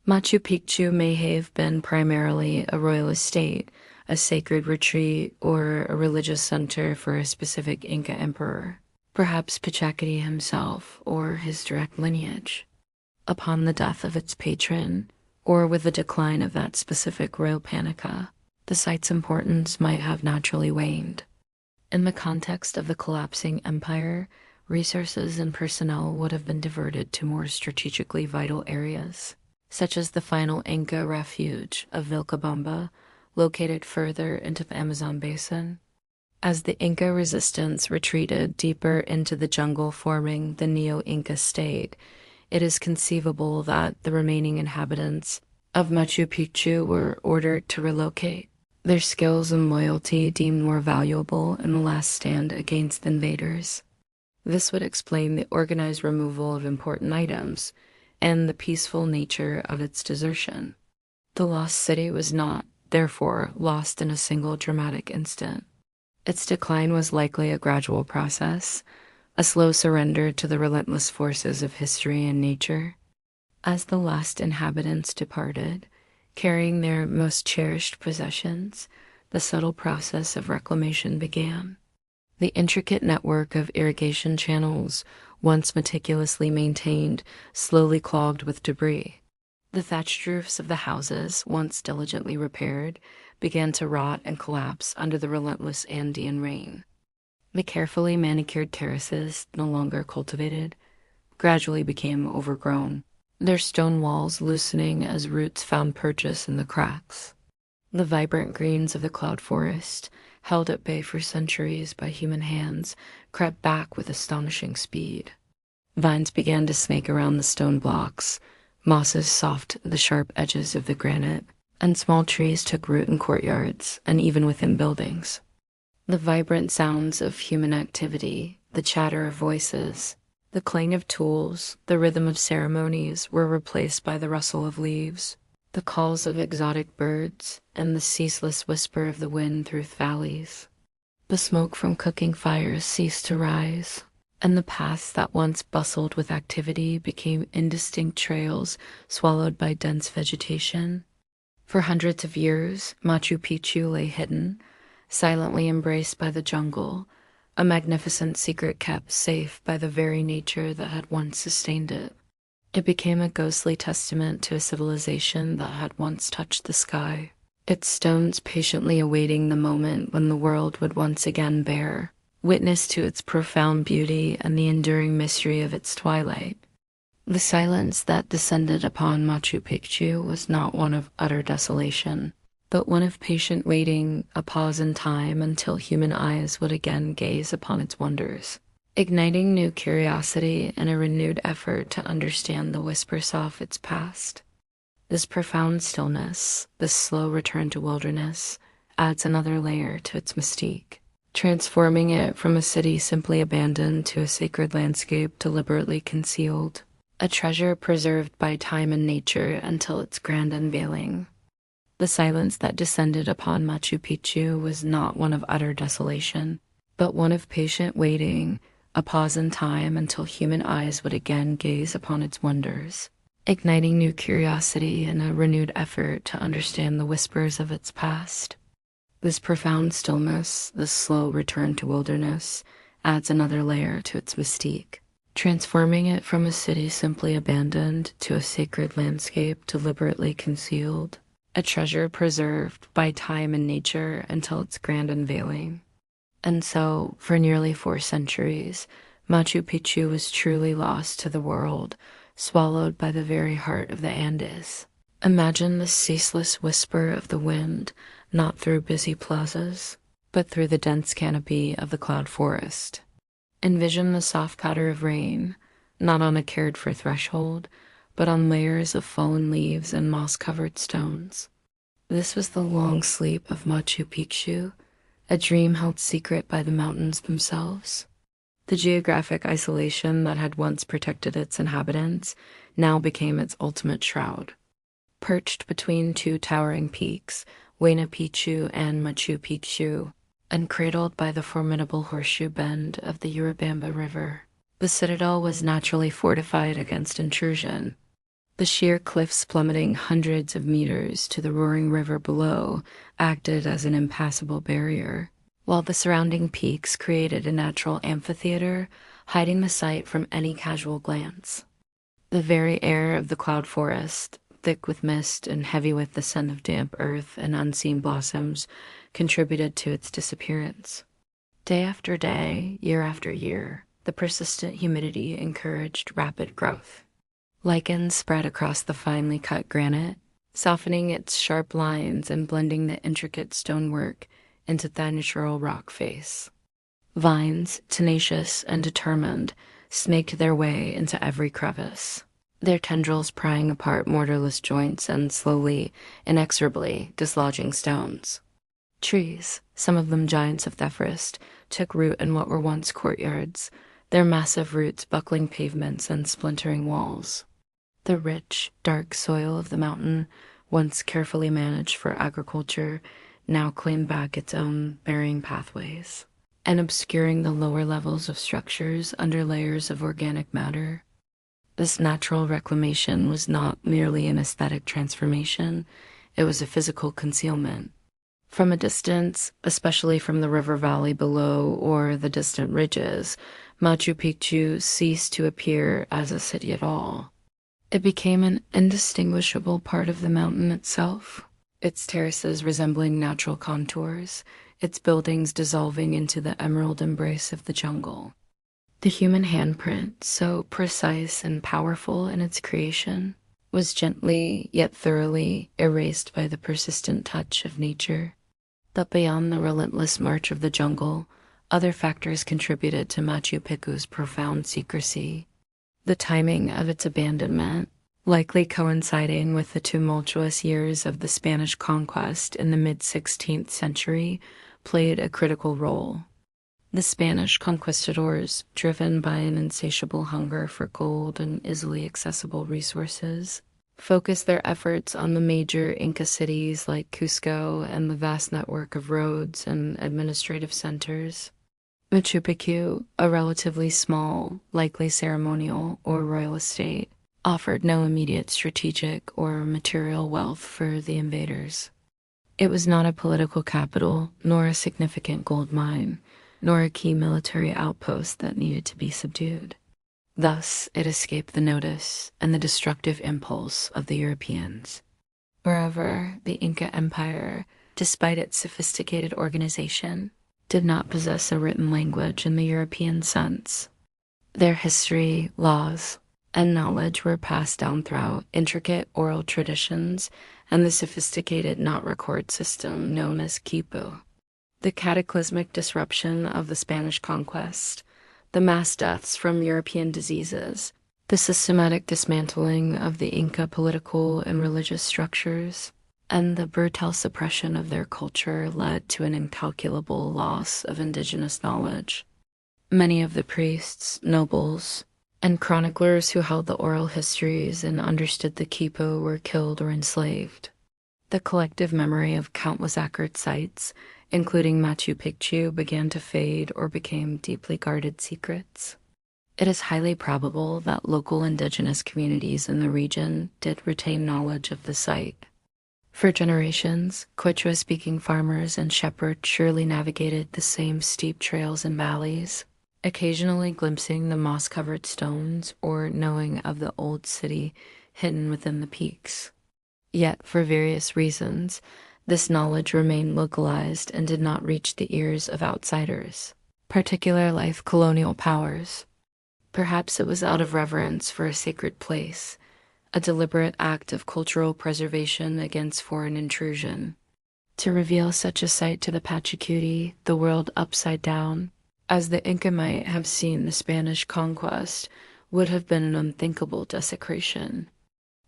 Machu Picchu may have been primarily a royal estate, a sacred retreat, or a religious center for a specific Inca emperor, perhaps Pichacati himself or his direct lineage. Upon the death of its patron, or with the decline of that specific royal panica, the site's importance might have naturally waned. In the context of the collapsing empire, resources and personnel would have been diverted to more strategically vital areas, such as the final Inca refuge of Vilcabamba, located further into the Amazon basin. As the Inca resistance retreated deeper into the jungle forming the Neo-Inca state, it is conceivable that the remaining inhabitants of Machu Picchu were ordered to relocate, their skills and loyalty deemed more valuable in the last stand against invaders. This would explain the organized removal of important items and the peaceful nature of its desertion. The lost city was not, therefore, lost in a single dramatic instant. Its decline was likely a gradual process, a slow surrender to the relentless forces of history and nature. As the last inhabitants departed, carrying their most cherished possessions, the subtle process of reclamation began. The intricate network of irrigation channels, once meticulously maintained, slowly clogged with debris. The thatched roofs of the houses, once diligently repaired, began to rot and collapse under the relentless Andean rain. The carefully manicured terraces, no longer cultivated, gradually became overgrown, their stone walls loosening as roots found purchase in the cracks. The vibrant greens of the cloud forest, held at bay for centuries by human hands, crept back with astonishing speed. Vines began to snake around the stone blocks, mosses soft the sharp edges of the granite, and small trees took root in courtyards and even within buildings. The vibrant sounds of human activity, the chatter of voices, the clang of tools, the rhythm of ceremonies were replaced by the rustle of leaves, the calls of exotic birds, and the ceaseless whisper of the wind through valleys. The smoke from cooking fires ceased to rise, and the paths that once bustled with activity became indistinct trails swallowed by dense vegetation. For hundreds of years, Machu Picchu lay hidden, silently embraced by the jungle, a magnificent secret kept safe by the very nature that had once sustained it. It became a ghostly testament to a civilization that had once touched the sky, its stones patiently awaiting the moment when the world would once again bear witness to its profound beauty and the enduring mystery of its twilight. The silence that descended upon Machu Picchu was not one of utter desolation, but one of patient waiting, a pause in time until human eyes would again gaze upon its wonders, igniting new curiosity and a renewed effort to understand the whispers of its past. This profound stillness, this slow return to wilderness, adds another layer to its mystique, transforming it from a city simply abandoned to a sacred landscape deliberately concealed, a treasure preserved by time and nature until its grand unveiling. The silence that descended upon Machu Picchu was not one of utter desolation, but one of patient waiting, a pause in time until human eyes would again gaze upon its wonders, igniting new curiosity and a renewed effort to understand the whispers of its past. This profound stillness, this slow return to wilderness, adds another layer to its mystique, transforming it from a city simply abandoned to a sacred landscape deliberately concealed, a treasure preserved by time and nature until its grand unveiling. And so, for nearly 4 centuries, Machu Picchu was truly lost to the world, swallowed by the very heart of the Andes. Imagine the ceaseless whisper of the wind, not through busy plazas, but through the dense canopy of the cloud forest. Envision the soft patter of rain, not on a cared-for threshold, but on layers of fallen leaves and moss-covered stones. This was the long sleep of Machu Picchu, a dream held secret by the mountains themselves. The geographic isolation that had once protected its inhabitants now became its ultimate shroud. Perched between 2 towering peaks, Huayna Picchu and Machu Picchu, and cradled by the formidable horseshoe bend of the Urubamba River, the citadel was naturally fortified against intrusion. The sheer cliffs plummeting hundreds of meters to the roaring river below acted as an impassable barrier, while the surrounding peaks created a natural amphitheater, hiding the site from any casual glance. The very air of the cloud forest, thick with mist and heavy with the scent of damp earth and unseen blossoms, contributed to its disappearance. Day after day, year after year, the persistent humidity encouraged rapid growth. Lichens spread across the finely cut granite, softening its sharp lines and blending the intricate stonework into the natural rock face. Vines, tenacious and determined, snaked their way into every crevice, their tendrils prying apart mortarless joints and slowly, inexorably dislodging stones. Trees, some of them giants of the forest, took root in what were once courtyards, their massive roots buckling pavements and splintering walls. The rich, dark soil of the mountain, once carefully managed for agriculture, now claimed back its own burying pathways, and obscuring the lower levels of structures under layers of organic matter. This natural reclamation was not merely an aesthetic transformation, it was a physical concealment. From a distance, especially from the river valley below or the distant ridges, Machu Picchu ceased to appear as a city at all. It became an indistinguishable part of the mountain itself, its terraces resembling natural contours, its buildings dissolving into the emerald embrace of the jungle. The human handprint, so precise and powerful in its creation, was gently yet thoroughly erased by the persistent touch of nature. But beyond the relentless march of the jungle, other factors contributed to Machu Picchu's profound secrecy. The timing of its abandonment, likely coinciding with the tumultuous years of the Spanish conquest in the mid-16th century, played a critical role. The Spanish conquistadors, driven by an insatiable hunger for gold and easily accessible resources, focused their efforts on the major Inca cities like Cusco and the vast network of roads and administrative centers. Machu Picchu, a relatively small, likely ceremonial or royal estate, offered no immediate strategic or material wealth for the invaders. It was not a political capital, nor a significant gold mine, nor a key military outpost that needed to be subdued. Thus, it escaped the notice and the destructive impulse of the Europeans. Moreover, the Inca Empire, despite its sophisticated organization, did not possess a written language in the European sense. Their history, laws, and knowledge were passed down throughout intricate oral traditions and the sophisticated not-record system known as quipu. The cataclysmic disruption of the Spanish conquest, the mass deaths from European diseases, The systematic dismantling of the Inca political and religious structures and the brutal suppression of their culture led to an incalculable loss of indigenous knowledge. Many of the priests, nobles, and chroniclers who held the oral histories and understood the quipu were killed or enslaved. The collective memory of countless accurate sites, including Machu Picchu, began to fade or became deeply guarded secrets. It is highly probable that local indigenous communities in the region did retain knowledge of the site. For generations, Quechua-speaking farmers and shepherds surely navigated the same steep trails and valleys, occasionally glimpsing the moss-covered stones or knowing of the old city hidden within the peaks. Yet, for various reasons, this knowledge remained localized and did not reach the ears of outsiders, particularly colonial powers. Perhaps it was out of reverence for a sacred place, a deliberate act of cultural preservation against foreign intrusion. To reveal such a site to the Pachacuti, the world upside down, as the Inca might have seen the Spanish conquest, would have been an unthinkable desecration.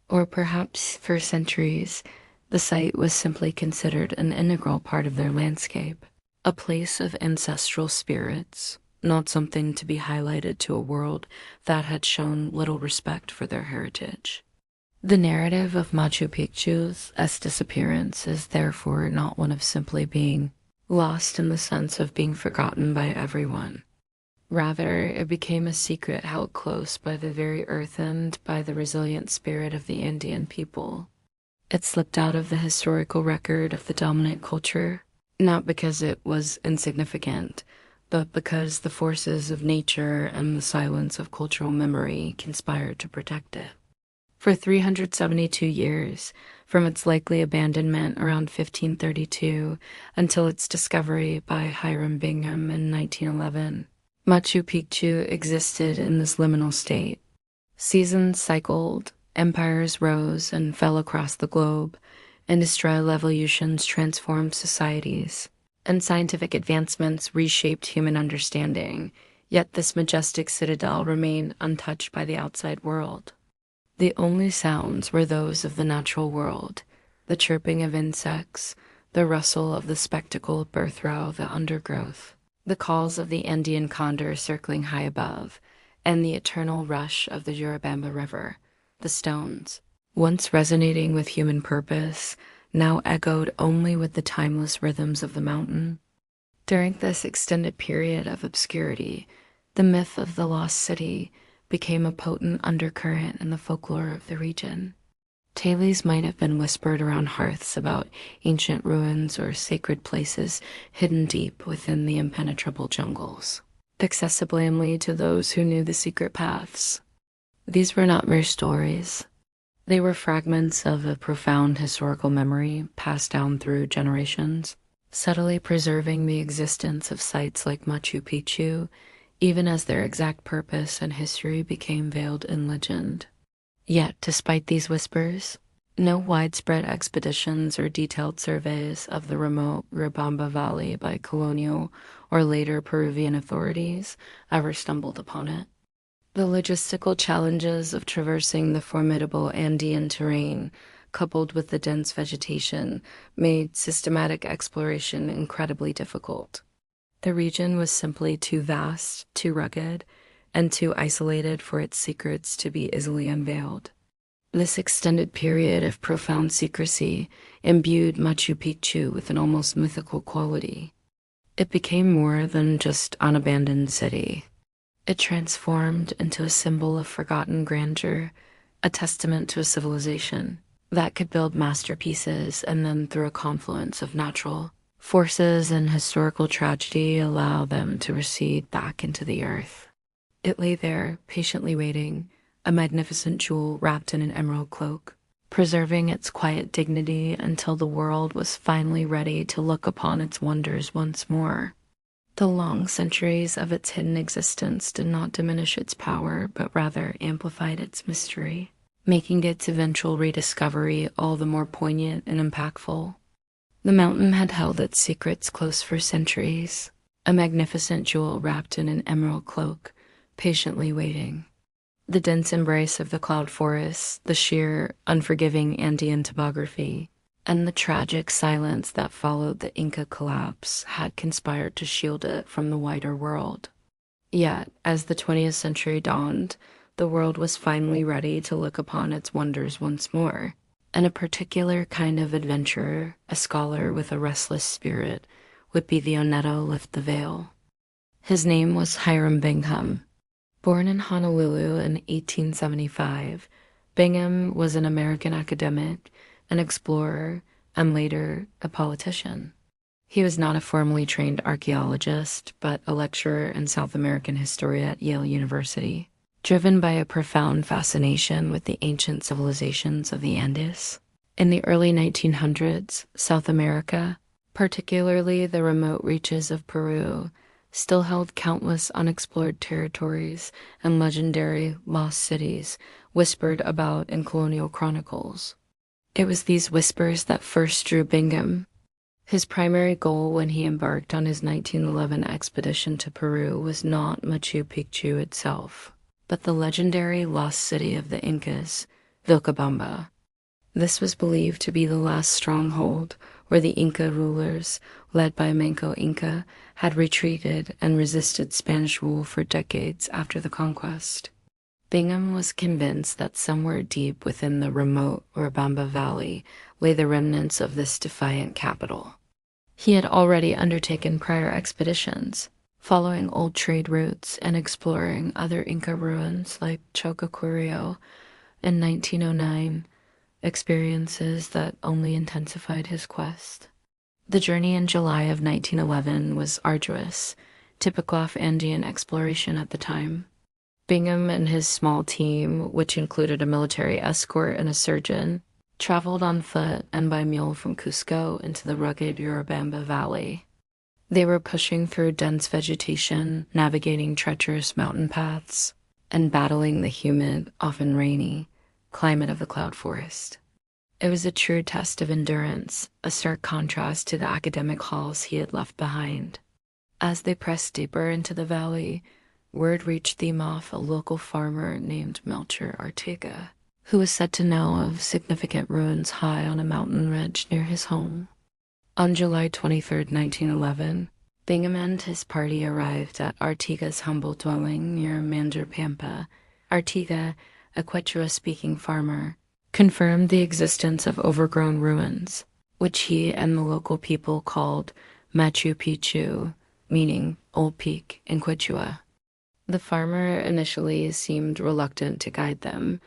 Or perhaps, for centuries, the site was simply considered an integral part of their landscape, a place of ancestral spirits, not something to be highlighted to a world that had shown little respect for their heritage. The narrative of Machu Picchu's disappearance is therefore not one of simply being lost in the sense of being forgotten by everyone. Rather, it became a secret held close by the very earth and by the resilient spirit of the Indian people. It slipped out of the historical record of the dominant culture, not because it was insignificant, but because the forces of nature and the silence of cultural memory conspired to protect it. For 372 years, from its likely abandonment around 1532 until its discovery by Hiram Bingham in 1911, Machu Picchu existed in this liminal state. Seasons cycled, empires rose and fell across the globe, industrial evolutions transformed societies, and scientific advancements reshaped human understanding, yet this majestic citadel remained untouched by the outside world. The only sounds were those of the natural world, the chirping of insects, the rustle of the spectacled birth row, the undergrowth, the calls of the Andean condor circling high above, and the eternal rush of the Urubamba River. The stones, once resonating with human purpose, now echoed only with the timeless rhythms of the mountain. During this extended period of obscurity, the myth of the lost city became a potent undercurrent in the folklore of the region. Tales might have been whispered around hearths about ancient ruins or sacred places hidden deep within the impenetrable jungles, accessible only to those who knew the secret paths. These were not mere stories. They were fragments of a profound historical memory passed down through generations, subtly preserving the existence of sites like Machu Picchu, even as their exact purpose and history became veiled in legend. Yet, despite these whispers, no widespread expeditions or detailed surveys of the remote Urubamba Valley by colonial or later Peruvian authorities ever stumbled upon it. The logistical challenges of traversing the formidable Andean terrain, coupled with the dense vegetation, made systematic exploration incredibly difficult. The region was simply too vast, too rugged, and too isolated for its secrets to be easily unveiled. This extended period of profound secrecy imbued Machu Picchu with an almost mythical quality. It became more than just an abandoned city. It transformed into a symbol of forgotten grandeur, a testament to a civilization that could build masterpieces and then, through a confluence of natural forces and historical tragedy, allow them to recede back into the earth. It lay there, patiently waiting, a magnificent jewel wrapped in an emerald cloak, preserving its quiet dignity until the world was finally ready to look upon its wonders once more. The long centuries of its hidden existence did not diminish its power, but rather amplified its mystery, making its eventual rediscovery all the more poignant and impactful. The mountain had held its secrets close for centuries, a magnificent jewel wrapped in an emerald cloak, patiently waiting. The dense embrace of the cloud forests, the sheer, unforgiving Andean topography, and the tragic silence that followed the Inca collapse had conspired to shield it from the wider world. Yet, as the 20th century dawned, the world was finally ready to look upon its wonders once more, and a particular kind of adventurer, a scholar with a restless spirit, would be the Oneto lift the veil. His name was Hiram Bingham. Born in Honolulu in 1875, Bingham was an American academic, an explorer, and later a politician. He was not a formally trained archaeologist, but a lecturer in South American history at Yale University, driven by a profound fascination with the ancient civilizations of the Andes. In the early 1900s, South America, particularly the remote reaches of Peru, still held countless unexplored territories and legendary lost cities whispered about in colonial chronicles. It was these whispers that first drew Bingham. His primary goal when he embarked on his 1911 expedition to Peru was not Machu Picchu itself, but the legendary lost city of the Incas, Vilcabamba. This was believed to be the last stronghold where the Inca rulers, led by Manco Inca, had retreated and resisted Spanish rule for decades after the conquest. Bingham was convinced that somewhere deep within the remote Urubamba Valley lay the remnants of this defiant capital. He had already undertaken prior expeditions, following old trade routes and exploring other Inca ruins like Choqquequirao in 1909, experiences that only intensified his quest. The journey in July of 1911 was arduous, typical of Andean exploration at the time. Bingham and his small team, which included a military escort and a surgeon, traveled on foot and by mule from Cusco into the rugged Urubamba Valley. They were pushing through dense vegetation, navigating treacherous mountain paths, and battling the humid, often rainy, climate of the cloud forest. It was a true test of endurance, a stark contrast to the academic halls he had left behind. As they pressed deeper into the valley, word reached them of a local farmer named Melchor Ortega, who was said to know of significant ruins high on a mountain ridge near his home. On July 23, 1911, Bingham and his party arrived at Ortega's humble dwelling near Mandir-Pampa. Ortega, a Quechua-speaking farmer, confirmed the existence of overgrown ruins, which he and the local people called Machu Picchu, meaning Old Peak in Quechua. The farmer initially seemed reluctant to guide them,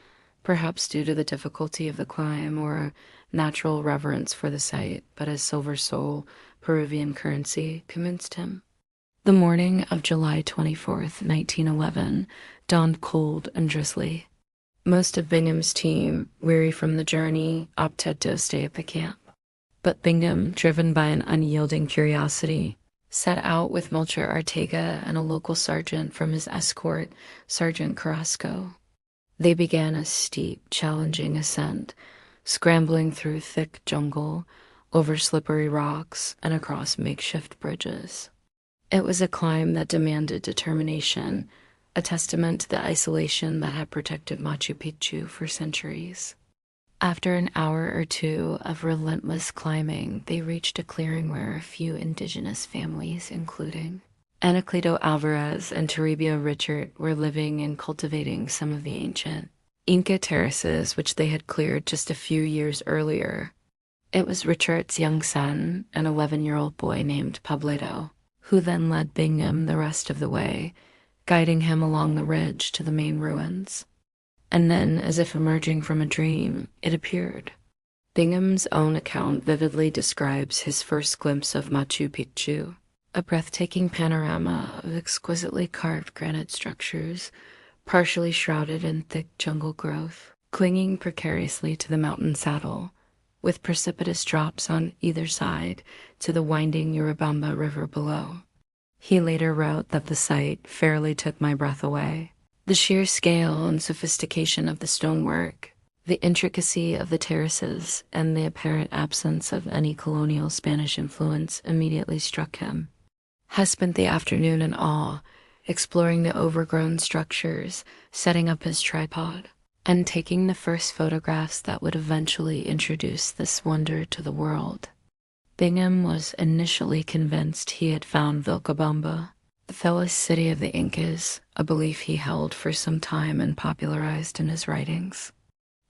perhaps due to the difficulty of the climb or a natural reverence for the site, but his silver soul, Peruvian currency, convinced him. The morning of July 24th, 1911, dawned cold and drizzly. Most of Bingham's team, weary from the journey, opted to stay at the camp. But Bingham, driven by an unyielding curiosity, set out with Melchor Ortega and a local sergeant from his escort, Sergeant Carrasco. They began a steep, challenging ascent, scrambling through thick jungle, over slippery rocks, and across makeshift bridges. It was a climb that demanded determination, a testament to the isolation that had protected Machu Picchu for centuries. After an hour or two of relentless climbing, they reached a clearing where a few indigenous families, including Anacleto Alvarez and Toribio Richard, were living and cultivating some of the ancient Inca terraces which they had cleared just a few years earlier. It was Richard's young son, an 11-year-old boy named Pablito, who then led Bingham the rest of the way, guiding him along the ridge to the main ruins. And then, as if emerging from a dream, it appeared. Bingham's own account vividly describes his first glimpse of Machu Picchu, a breathtaking panorama of exquisitely carved granite structures, partially shrouded in thick jungle growth, clinging precariously to the mountain saddle, with precipitous drops on either side to the winding Urubamba River below. He later wrote that the sight fairly took my breath away. The sheer scale and sophistication of the stonework, the intricacy of the terraces, and the apparent absence of any colonial Spanish influence immediately struck him. Hess spent the afternoon in awe, exploring the overgrown structures, setting up his tripod, and taking the first photographs that would eventually introduce this wonder to the world. Bingham was initially convinced he had found Vilcabamba, the fairest city of the Incas, a belief he held for some time and popularized in his writings.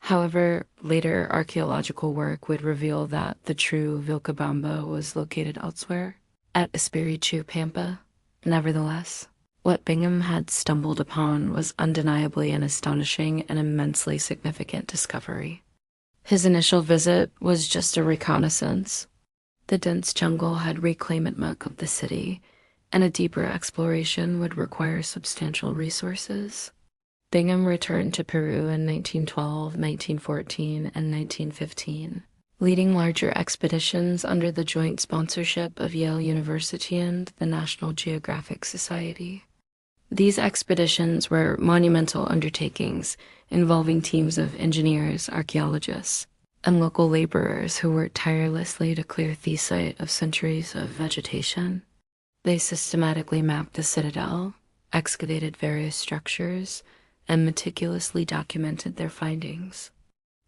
However, later archaeological work would reveal that the true Vilcabamba was located elsewhere, at Espiritu Pampa. Nevertheless, what Bingham had stumbled upon was undeniably an astonishing and immensely significant discovery. His initial visit was just a reconnaissance. The dense jungle had reclaimed much of the city, and a deeper exploration would require substantial resources. Bingham returned to Peru in 1912, 1914, and 1915, leading larger expeditions under the joint sponsorship of Yale University and the National Geographic Society. These expeditions were monumental undertakings involving teams of engineers, archaeologists, and local laborers who worked tirelessly to clear the site of centuries of vegetation. They systematically mapped the citadel, excavated various structures, and meticulously documented their findings.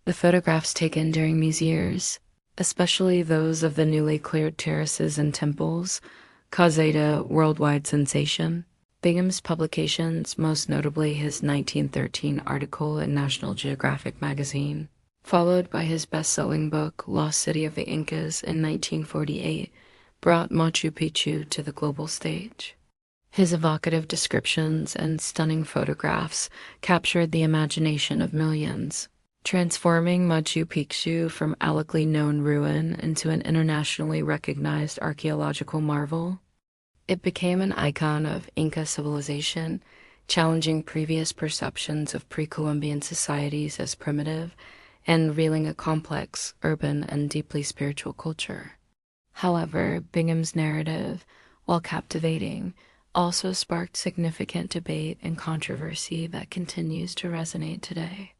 The photographs taken during these years, especially those of the newly cleared terraces and temples, caused a worldwide sensation. Bingham's publications, most notably his 1913 article in National Geographic magazine, followed by his best-selling book Lost City of the Incas in 1948, brought Machu Picchu to the global stage. His evocative descriptions and stunning photographs captured the imagination of millions, transforming Machu Picchu from a locally known ruin into an internationally recognized archaeological marvel. It became an icon of Inca civilization, challenging previous perceptions of pre-Columbian societies as primitive and revealing a complex, urban, and deeply spiritual culture. However, Bingham's narrative, while captivating, also sparked significant debate and controversy that continues to resonate today.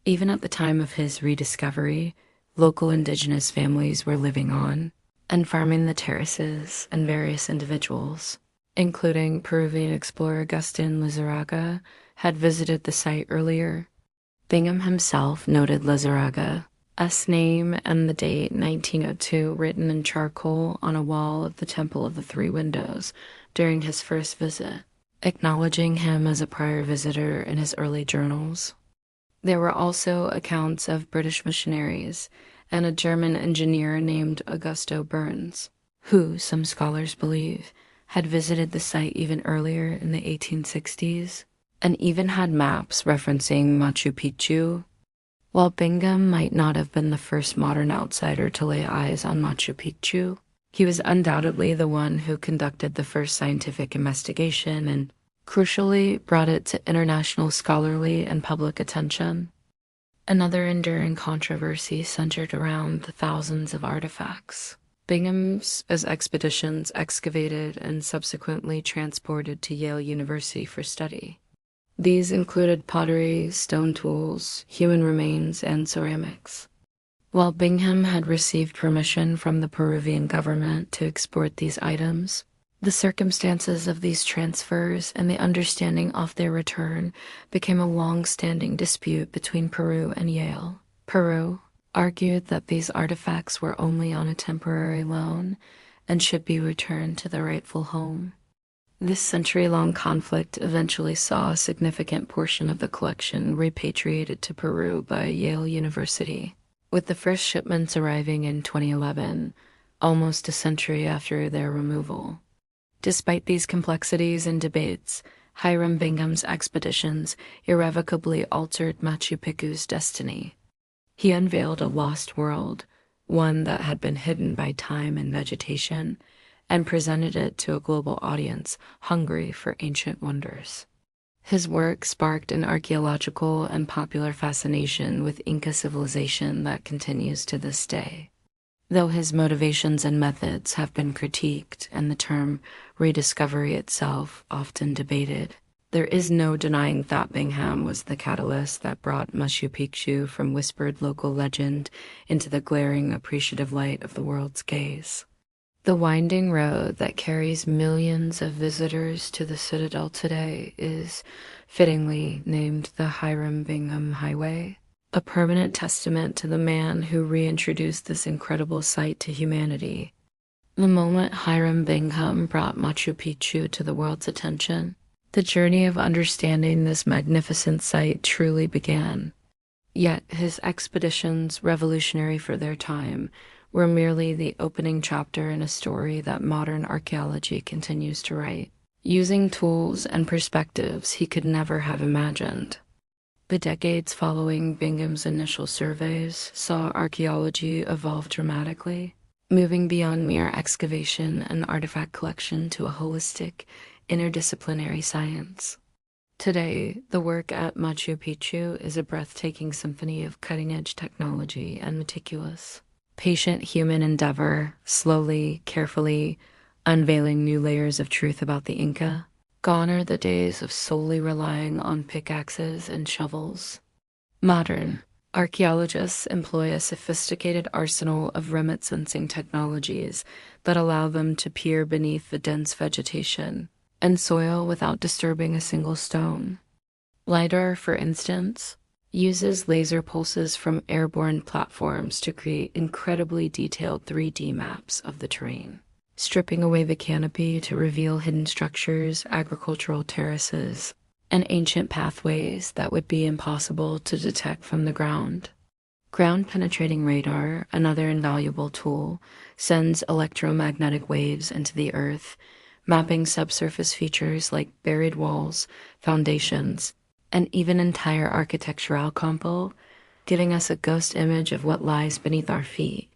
Even at the time of his rediscovery, local indigenous families were living on and farming the terraces, and various individuals, including Peruvian explorer Agustin Lizarraga, had visited the site earlier. Bingham himself noted Lizarraga, name and the date 1902 written in charcoal on a wall of the Temple of the Three Windows during his first visit, acknowledging him as a prior visitor in his early journals. There were also accounts of British missionaries and a German engineer named Augusto Burns, who, some scholars believe, had visited the site even earlier in the 1860s, and even had maps referencing Machu Picchu. While Bingham might not have been the first modern outsider to lay eyes on Machu Picchu, he was undoubtedly the one who conducted the first scientific investigation and, crucially, brought it to international scholarly and public attention. Another enduring controversy centered around the thousands of artifacts Bingham's expeditions excavated and subsequently transported to Yale University for study. These included pottery, stone tools, human remains, and ceramics. While Bingham had received permission from the Peruvian government to export these items, the circumstances of these transfers and the understanding of their return became a long-standing dispute between Peru and Yale. Peru argued that these artifacts were only on a temporary loan and should be returned to their rightful home. This century-long conflict eventually saw a significant portion of the collection repatriated to Peru by Yale University, with the first shipments arriving in 2011, almost a century after their removal. Despite these complexities and debates, Hiram Bingham's expeditions irrevocably altered Machu Picchu's destiny. He unveiled a lost world, one that had been hidden by time and vegetation, and presented it to a global audience hungry for ancient wonders. His work sparked an archaeological and popular fascination with Inca civilization that continues to this day. Though his motivations and methods have been critiqued and the term rediscovery itself often debated, there is no denying that Bingham was the catalyst that brought Machu Picchu from whispered local legend into the glaring, appreciative light of the world's gaze. The winding road that carries millions of visitors to the citadel today is fittingly named the Hiram Bingham Highway, a permanent testament to the man who reintroduced this incredible site to humanity. The moment Hiram Bingham brought Machu Picchu to the world's attention, the journey of understanding this magnificent site truly began. Yet his expeditions, revolutionary for their time, were merely the opening chapter in a story that modern archaeology continues to write, using tools and perspectives he could never have imagined. The decades following Bingham's initial surveys saw archaeology evolve dramatically, moving beyond mere excavation and artifact collection to a holistic, interdisciplinary science. Today, the work at Machu Picchu is a breathtaking symphony of cutting-edge technology and meticulous, patient human endeavor, slowly, carefully unveiling new layers of truth about the Inca. Gone are the days of solely relying on pickaxes and shovels. Modern archaeologists employ a sophisticated arsenal of remote-sensing technologies that allow them to peer beneath the dense vegetation and soil without disturbing a single stone. LiDAR, for instance, uses laser pulses from airborne platforms to create incredibly detailed 3D maps of the terrain, stripping away the canopy to reveal hidden structures, agricultural terraces, and ancient pathways that would be impossible to detect from the ground. Ground-penetrating radar, another invaluable tool, sends electromagnetic waves into the earth, mapping subsurface features like buried walls, foundations, and even entire architectural compo, giving us a ghost image of what lies beneath our feet.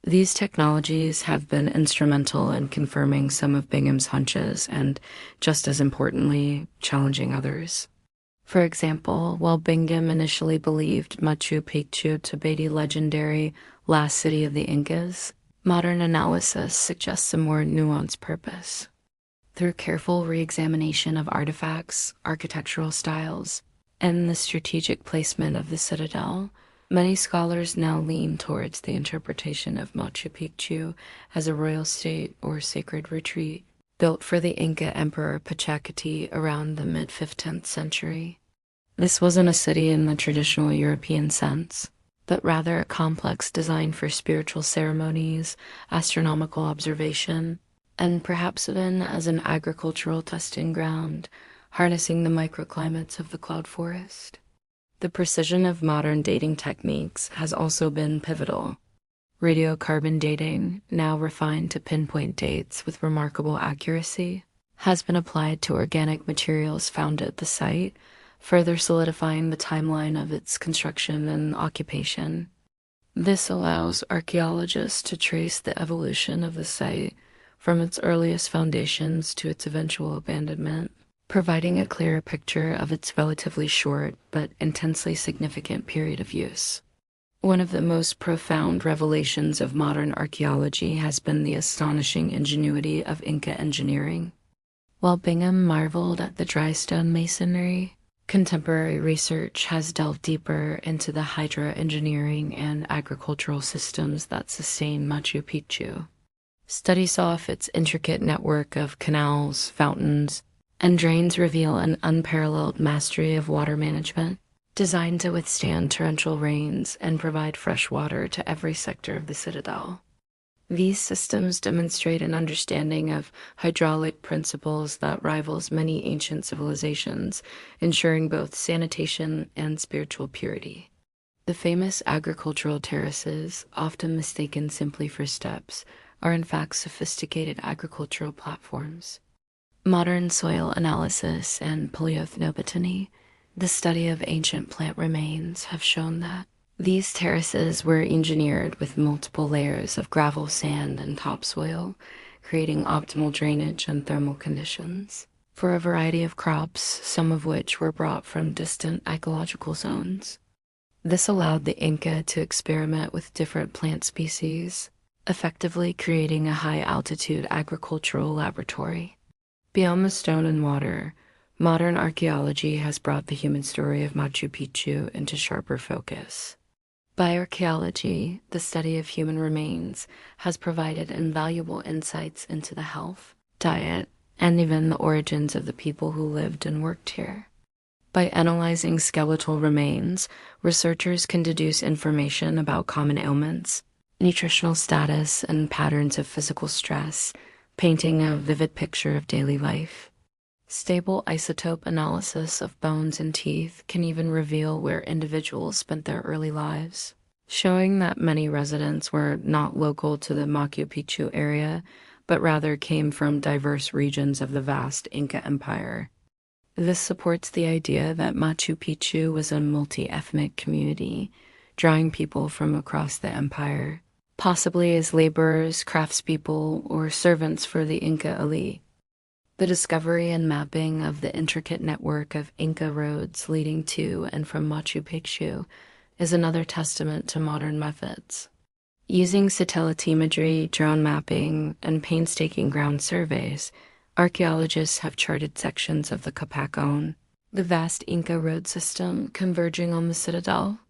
These technologies have been instrumental in confirming some of Bingham's hunches and, just as importantly, challenging others. For example, while Bingham initially believed Machu Picchu to be the legendary last city of the Incas, modern analysis suggests a more nuanced purpose. Through careful re-examination of artifacts, architectural styles, and the strategic placement of the citadel, many scholars now lean towards the interpretation of Machu Picchu as a royal state or sacred retreat, built for the Inca Emperor Pachacati around the mid-15th century. This wasn't a city in the traditional European sense, but rather a complex design for spiritual ceremonies, astronomical observation, and perhaps even as an agricultural testing ground, harnessing the microclimates of the cloud forest. The precision of modern dating techniques has also been pivotal. Radiocarbon dating, now refined to pinpoint dates with remarkable accuracy, has been applied to organic materials found at the site, further solidifying the timeline of its construction and occupation. This allows archaeologists to trace the evolution of the site from its earliest foundations to its eventual abandonment, providing a clearer picture of its relatively short but intensely significant period of use. One of the most profound revelations of modern archaeology has been the astonishing ingenuity of Inca engineering. While Bingham marveled at the dry stone masonry, contemporary research has delved deeper into the hydra engineering and agricultural systems that sustain Machu Picchu. Studies off its intricate network of canals, fountains, and drains reveal an unparalleled mastery of water management, designed to withstand torrential rains and provide fresh water to every sector of the citadel. These systems demonstrate an understanding of hydraulic principles that rivals many ancient civilizations, ensuring both sanitation and spiritual purity. The famous agricultural terraces, often mistaken simply for steps, are in fact sophisticated agricultural platforms. Modern soil analysis and paleoethnobotany, the study of ancient plant remains, have shown that these terraces were engineered with multiple layers of gravel, sand, and topsoil, creating optimal drainage and thermal conditions for a variety of crops, some of which were brought from distant ecological zones. This allowed the Inca to experiment with different plant species, effectively creating a high-altitude agricultural laboratory. Beyond the stone and water, modern archaeology has brought the human story of Machu Picchu into sharper focus. Bioarchaeology, the study of human remains, has provided invaluable insights into the health, diet, and even the origins of the people who lived and worked here. By analyzing skeletal remains, researchers can deduce information about common ailments, nutritional status, and patterns of physical stress, painting a vivid picture of daily life. Stable isotope analysis of bones and teeth can even reveal where individuals spent their early lives, showing that many residents were not local to the Machu Picchu area, but rather came from diverse regions of the vast Inca Empire. This supports the idea that Machu Picchu was a multi-ethnic community, drawing people from across the empire, possibly as laborers, craftspeople, or servants for the Inca elite. The discovery and mapping of the intricate network of Inca roads leading to and from Machu Picchu is another testament to modern methods. Using satellite imagery, drone mapping, and painstaking ground surveys, archaeologists have charted sections of the Capacón, the vast Inca road system converging on the citadel.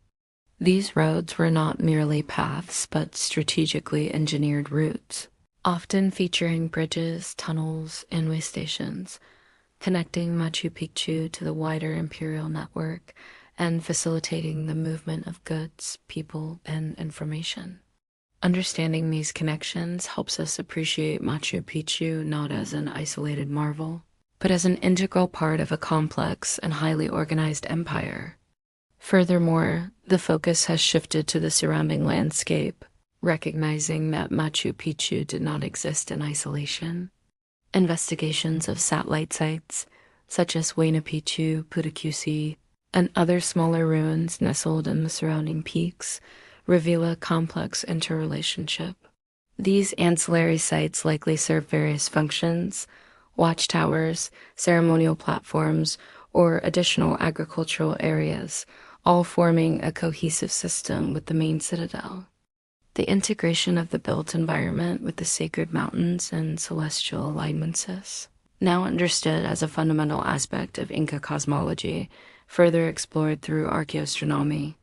These roads were not merely paths, but strategically engineered routes, often featuring bridges, tunnels, and way stations, connecting Machu Picchu to the wider imperial network and facilitating the movement of goods, people, and information. Understanding these connections helps us appreciate Machu Picchu not as an isolated marvel, but as an integral part of a complex and highly organized empire. Furthermore, the focus has shifted to the surrounding landscape, recognizing that Machu Picchu did not exist in isolation. Investigations of satellite sites, such as Huayna Picchu, Putacusi, and other smaller ruins nestled in the surrounding peaks, reveal a complex interrelationship. These ancillary sites likely serve various functions: watchtowers, ceremonial platforms, or additional agricultural areas, all forming a cohesive system with the main citadel. The integration of the built environment with the sacred mountains and celestial alignments, now understood as a fundamental aspect of Inca cosmology, further explored through archaeoastronomy.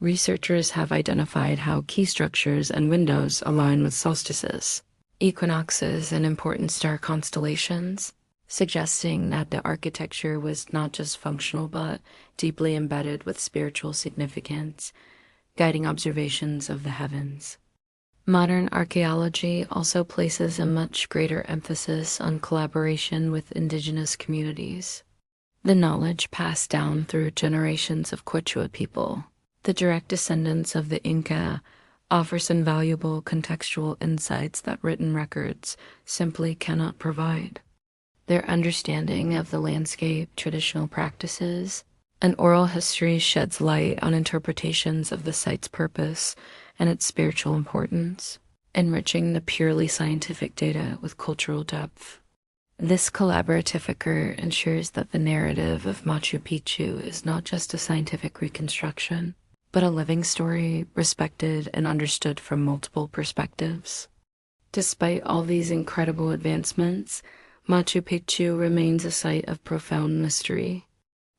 Researchers have identified how key structures and windows align with solstices, equinoxes, and important star constellations, suggesting that the architecture was not just functional but deeply embedded with spiritual significance, guiding observations of the heavens. Modern archaeology also places a much greater emphasis on collaboration with indigenous communities. The knowledge passed down through generations of Quechua people, the direct descendants of the Inca, offers invaluable contextual insights that written records simply cannot provide. Their understanding of the landscape, traditional practices, and oral history sheds light on interpretations of the site's purpose and its spiritual importance, enriching the purely scientific data with cultural depth. This collaborative effort ensures that the narrative of Machu Picchu is not just a scientific reconstruction, but a living story respected and understood from multiple perspectives. Despite all these incredible advancements, Machu Picchu remains a site of profound mystery.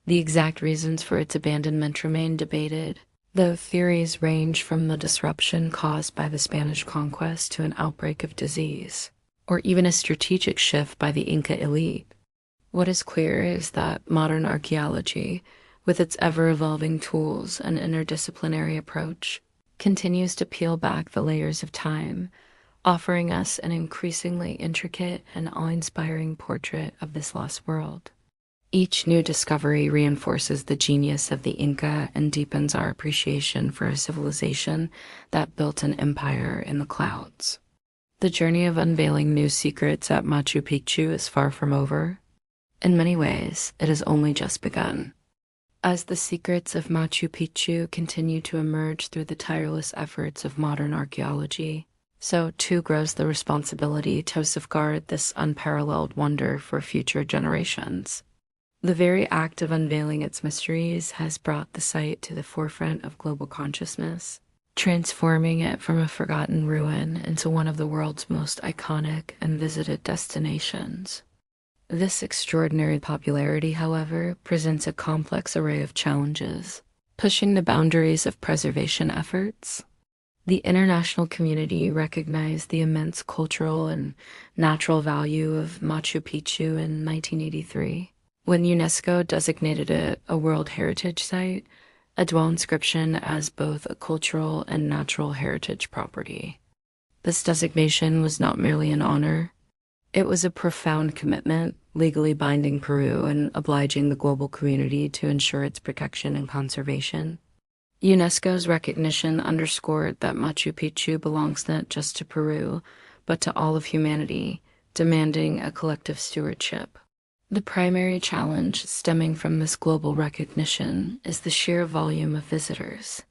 The exact reasons for its abandonment remain debated, though theories range from the disruption caused by the Spanish conquest to an outbreak of disease, or even a strategic shift by the Inca elite. What is clear is that modern archaeology, with its ever-evolving tools and interdisciplinary approach, continues to peel back the layers of time, offering us an increasingly intricate and awe-inspiring portrait of this lost world. Each new discovery reinforces the genius of the Inca and deepens our appreciation for a civilization that built an empire in the clouds. The journey of unveiling new secrets at Machu Picchu is far from over. In many ways, it has only just begun. As the secrets of Machu Picchu continue to emerge through the tireless efforts of modern archaeology, so too grows the responsibility to safeguard this unparalleled wonder for future generations. The very act of unveiling its mysteries has brought the site to the forefront of global consciousness, transforming it from a forgotten ruin into one of the world's most iconic and visited destinations. This extraordinary popularity, however, presents a complex array of challenges. pushing the boundaries of preservation efforts. The international community recognized the immense cultural and natural value of Machu Picchu in 1983, when UNESCO designated it a World Heritage Site, a dual inscription as both a cultural and natural heritage property. This designation was not merely an honor, it was a profound commitment, legally binding Peru and obliging the global community to ensure its protection and conservation. UNESCO's recognition underscored that Machu Picchu belongs not just to Peru, but to all of humanity, demanding a collective stewardship. The primary challenge stemming from this global recognition is the sheer volume of visitors.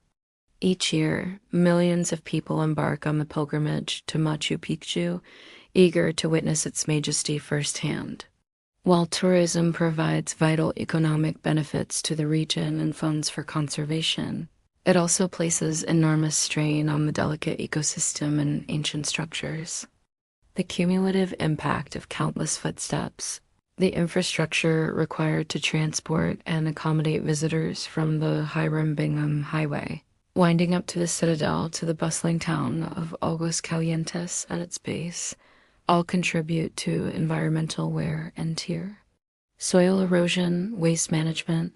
Each year, millions of people embark on the pilgrimage to Machu Picchu, eager to witness its majesty firsthand. While tourism provides vital economic benefits to the region and funds for conservation, it also places enormous strain on the delicate ecosystem and ancient structures. The cumulative impact of countless footsteps, the infrastructure required to transport and accommodate visitors from the Hiram Bingham Highway, winding up to the citadel to the bustling town of Aguascalientes at its base, all contribute to environmental wear and tear. Soil erosion, waste management,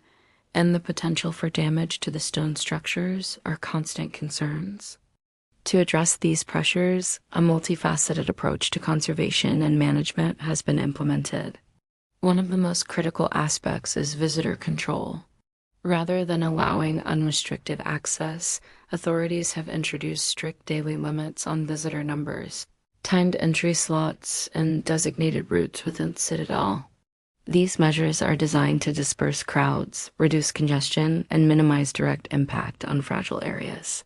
and the potential for damage to the stone structures are constant concerns. To address these pressures, a multifaceted approach to conservation and management has been implemented. One of the most critical aspects is visitor control. Rather than allowing unrestricted access, authorities have introduced strict daily limits on visitor numbers, timed entry slots, and designated routes within the citadel. These measures are designed to disperse crowds, reduce congestion, and minimize direct impact on fragile areas.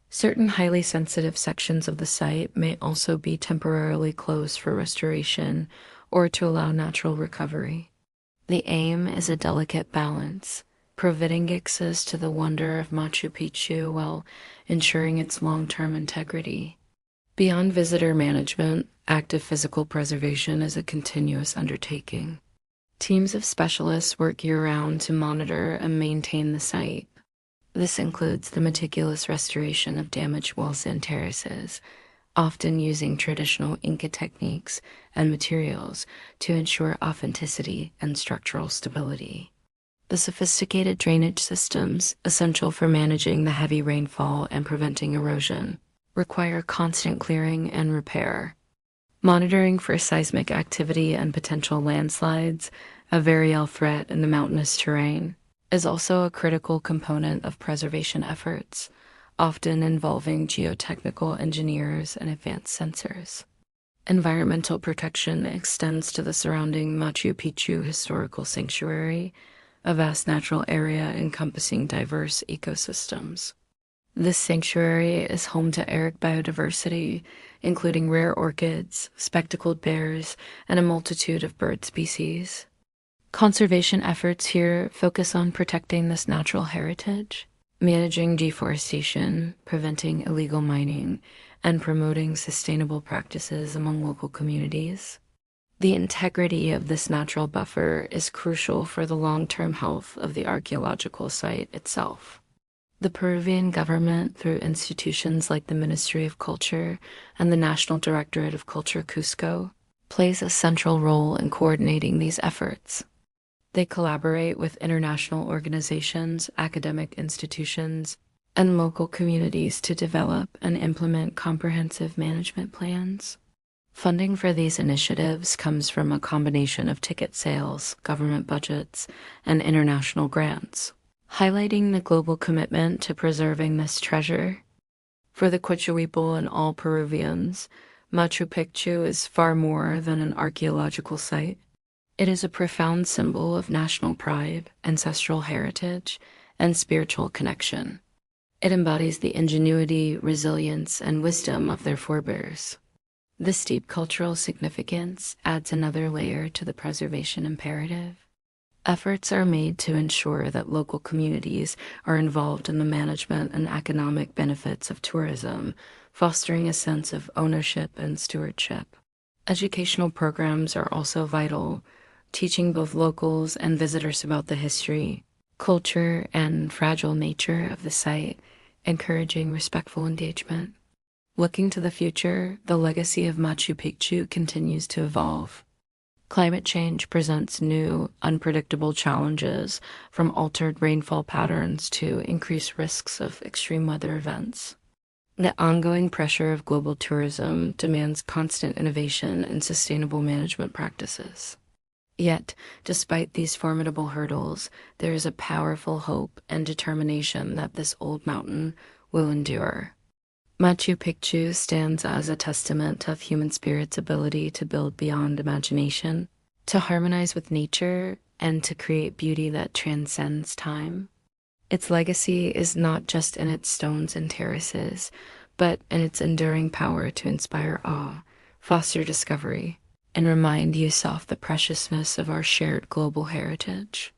Certain highly sensitive sections of the site may also be temporarily closed for restoration or to allow natural recovery. The aim is a delicate balance, preventing access to the wonder of Machu Picchu while ensuring its long-term integrity. Beyond visitor management, active physical preservation is a continuous undertaking. Teams of specialists work year-round to monitor and maintain the site. This includes the meticulous restoration of damaged walls and terraces, often using traditional Inca techniques and materials to ensure authenticity and structural stability. The sophisticated drainage systems, essential for managing the heavy rainfall and preventing erosion, require constant clearing and repair. Monitoring for seismic activity and potential landslides, a very real threat in the mountainous terrain, is also a critical component of preservation efforts, often involving geotechnical engineers and advanced sensors. Environmental protection extends to the surrounding Machu Picchu Historical Sanctuary, a vast natural area encompassing diverse ecosystems. This sanctuary is home to arid biodiversity, including rare orchids, spectacled bears, and a multitude of bird species. Conservation efforts here focus on protecting this natural heritage, managing deforestation, preventing illegal mining, and promoting sustainable practices among local communities. The integrity of this natural buffer is crucial for the long-term health of the archaeological site itself. The Peruvian government, through institutions like the Ministry of Culture and the National Directorate of Culture Cusco, plays a central role in coordinating these efforts. They collaborate with international organizations, academic institutions, and local communities to develop and implement comprehensive management plans. Funding for these initiatives comes from a combination of ticket sales, government budgets, and international grants, highlighting the global commitment to preserving this treasure. For the Quichuipo and all Peruvians, Machu Picchu is far more than an archaeological site. It is a profound symbol of national pride, ancestral heritage, and spiritual connection. It embodies the ingenuity, resilience, and wisdom of their forebears. This deep cultural significance adds another layer to the preservation imperative. Efforts are made to ensure that local communities are involved in the management and economic benefits of tourism, fostering a sense of ownership and stewardship. Educational programs are also vital, teaching both locals and visitors about the history, culture, and fragile nature of the site, encouraging respectful engagement. Looking to the future, the legacy of Machu Picchu continues to evolve. Climate change presents new, unpredictable challenges, from altered rainfall patterns to increased risks of extreme weather events. The ongoing pressure of global tourism demands constant innovation and sustainable management practices. Yet, despite these formidable hurdles, there is a powerful hope and determination that this old mountain will endure. Machu Picchu stands as a testament of human spirit's ability to build beyond imagination, to harmonize with nature, and to create beauty that transcends time. Its legacy is not just in its stones and terraces, but in its enduring power to inspire awe, foster discovery, and remind youth of the preciousness of our shared global heritage.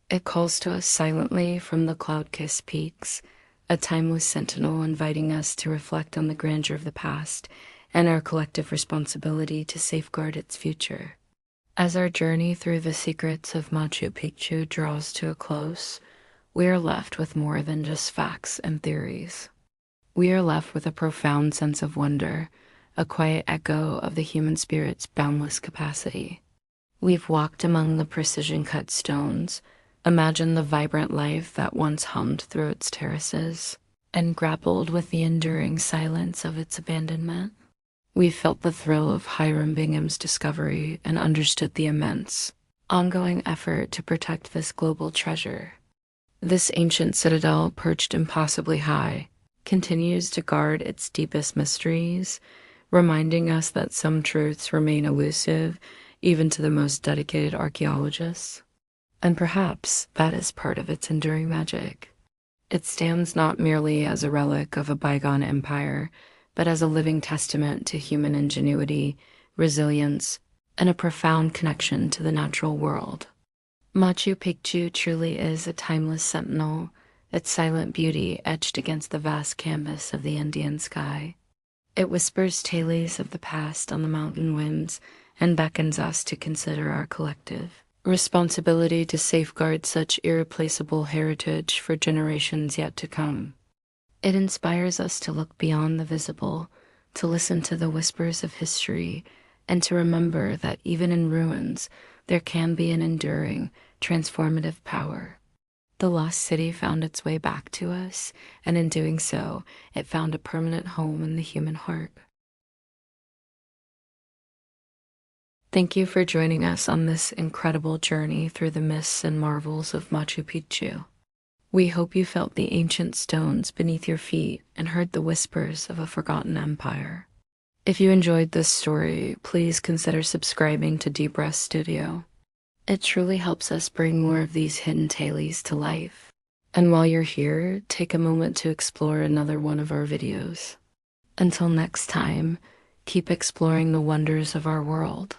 It calls to us silently from the cloud-kissed peaks, a timeless sentinel inviting us to reflect on the grandeur of the past and our collective responsibility to safeguard its future. As our journey through the secrets of Machu Picchu draws to a close, we are left with more than just facts and theories. We are left with a profound sense of wonder, a quiet echo of the human spirit's boundless capacity. We've walked among the precision-cut stones, imagined the vibrant life that once hummed through its terraces, and grappled with the enduring silence of its abandonment. We've felt the thrill of Hiram Bingham's discovery and understood the immense, ongoing effort to protect this global treasure. This ancient citadel, perched impossibly high, continues to guard its deepest mysteries, reminding us that some truths remain elusive even to the most dedicated archaeologists. And perhaps that is part of its enduring magic. It stands not merely as a relic of a bygone empire, but as a living testament to human ingenuity, resilience, and a profound connection to the natural world. Machu Picchu truly is a timeless sentinel, its silent beauty etched against the vast canvas of the Indian sky. It whispers tales of the past on the mountain winds and beckons us to consider our collective responsibility to safeguard such irreplaceable heritage for generations yet to come. It inspires us to look beyond the visible, to listen to the whispers of history, and to remember that even in ruins, there can be an enduring, transformative power. The lost city found its way back to us, and in doing so, it found a permanent home in the human heart. Thank you for joining us on this incredible journey through the myths and marvels of Machu Picchu. We hope you felt the ancient stones beneath your feet and heard the whispers of a forgotten empire. If you enjoyed this story, please consider subscribing to Deep Rest Studio. It truly helps us bring more of these hidden tales to life. And while you're here, take a moment to explore another one of our videos. Until next time, keep exploring the wonders of our world.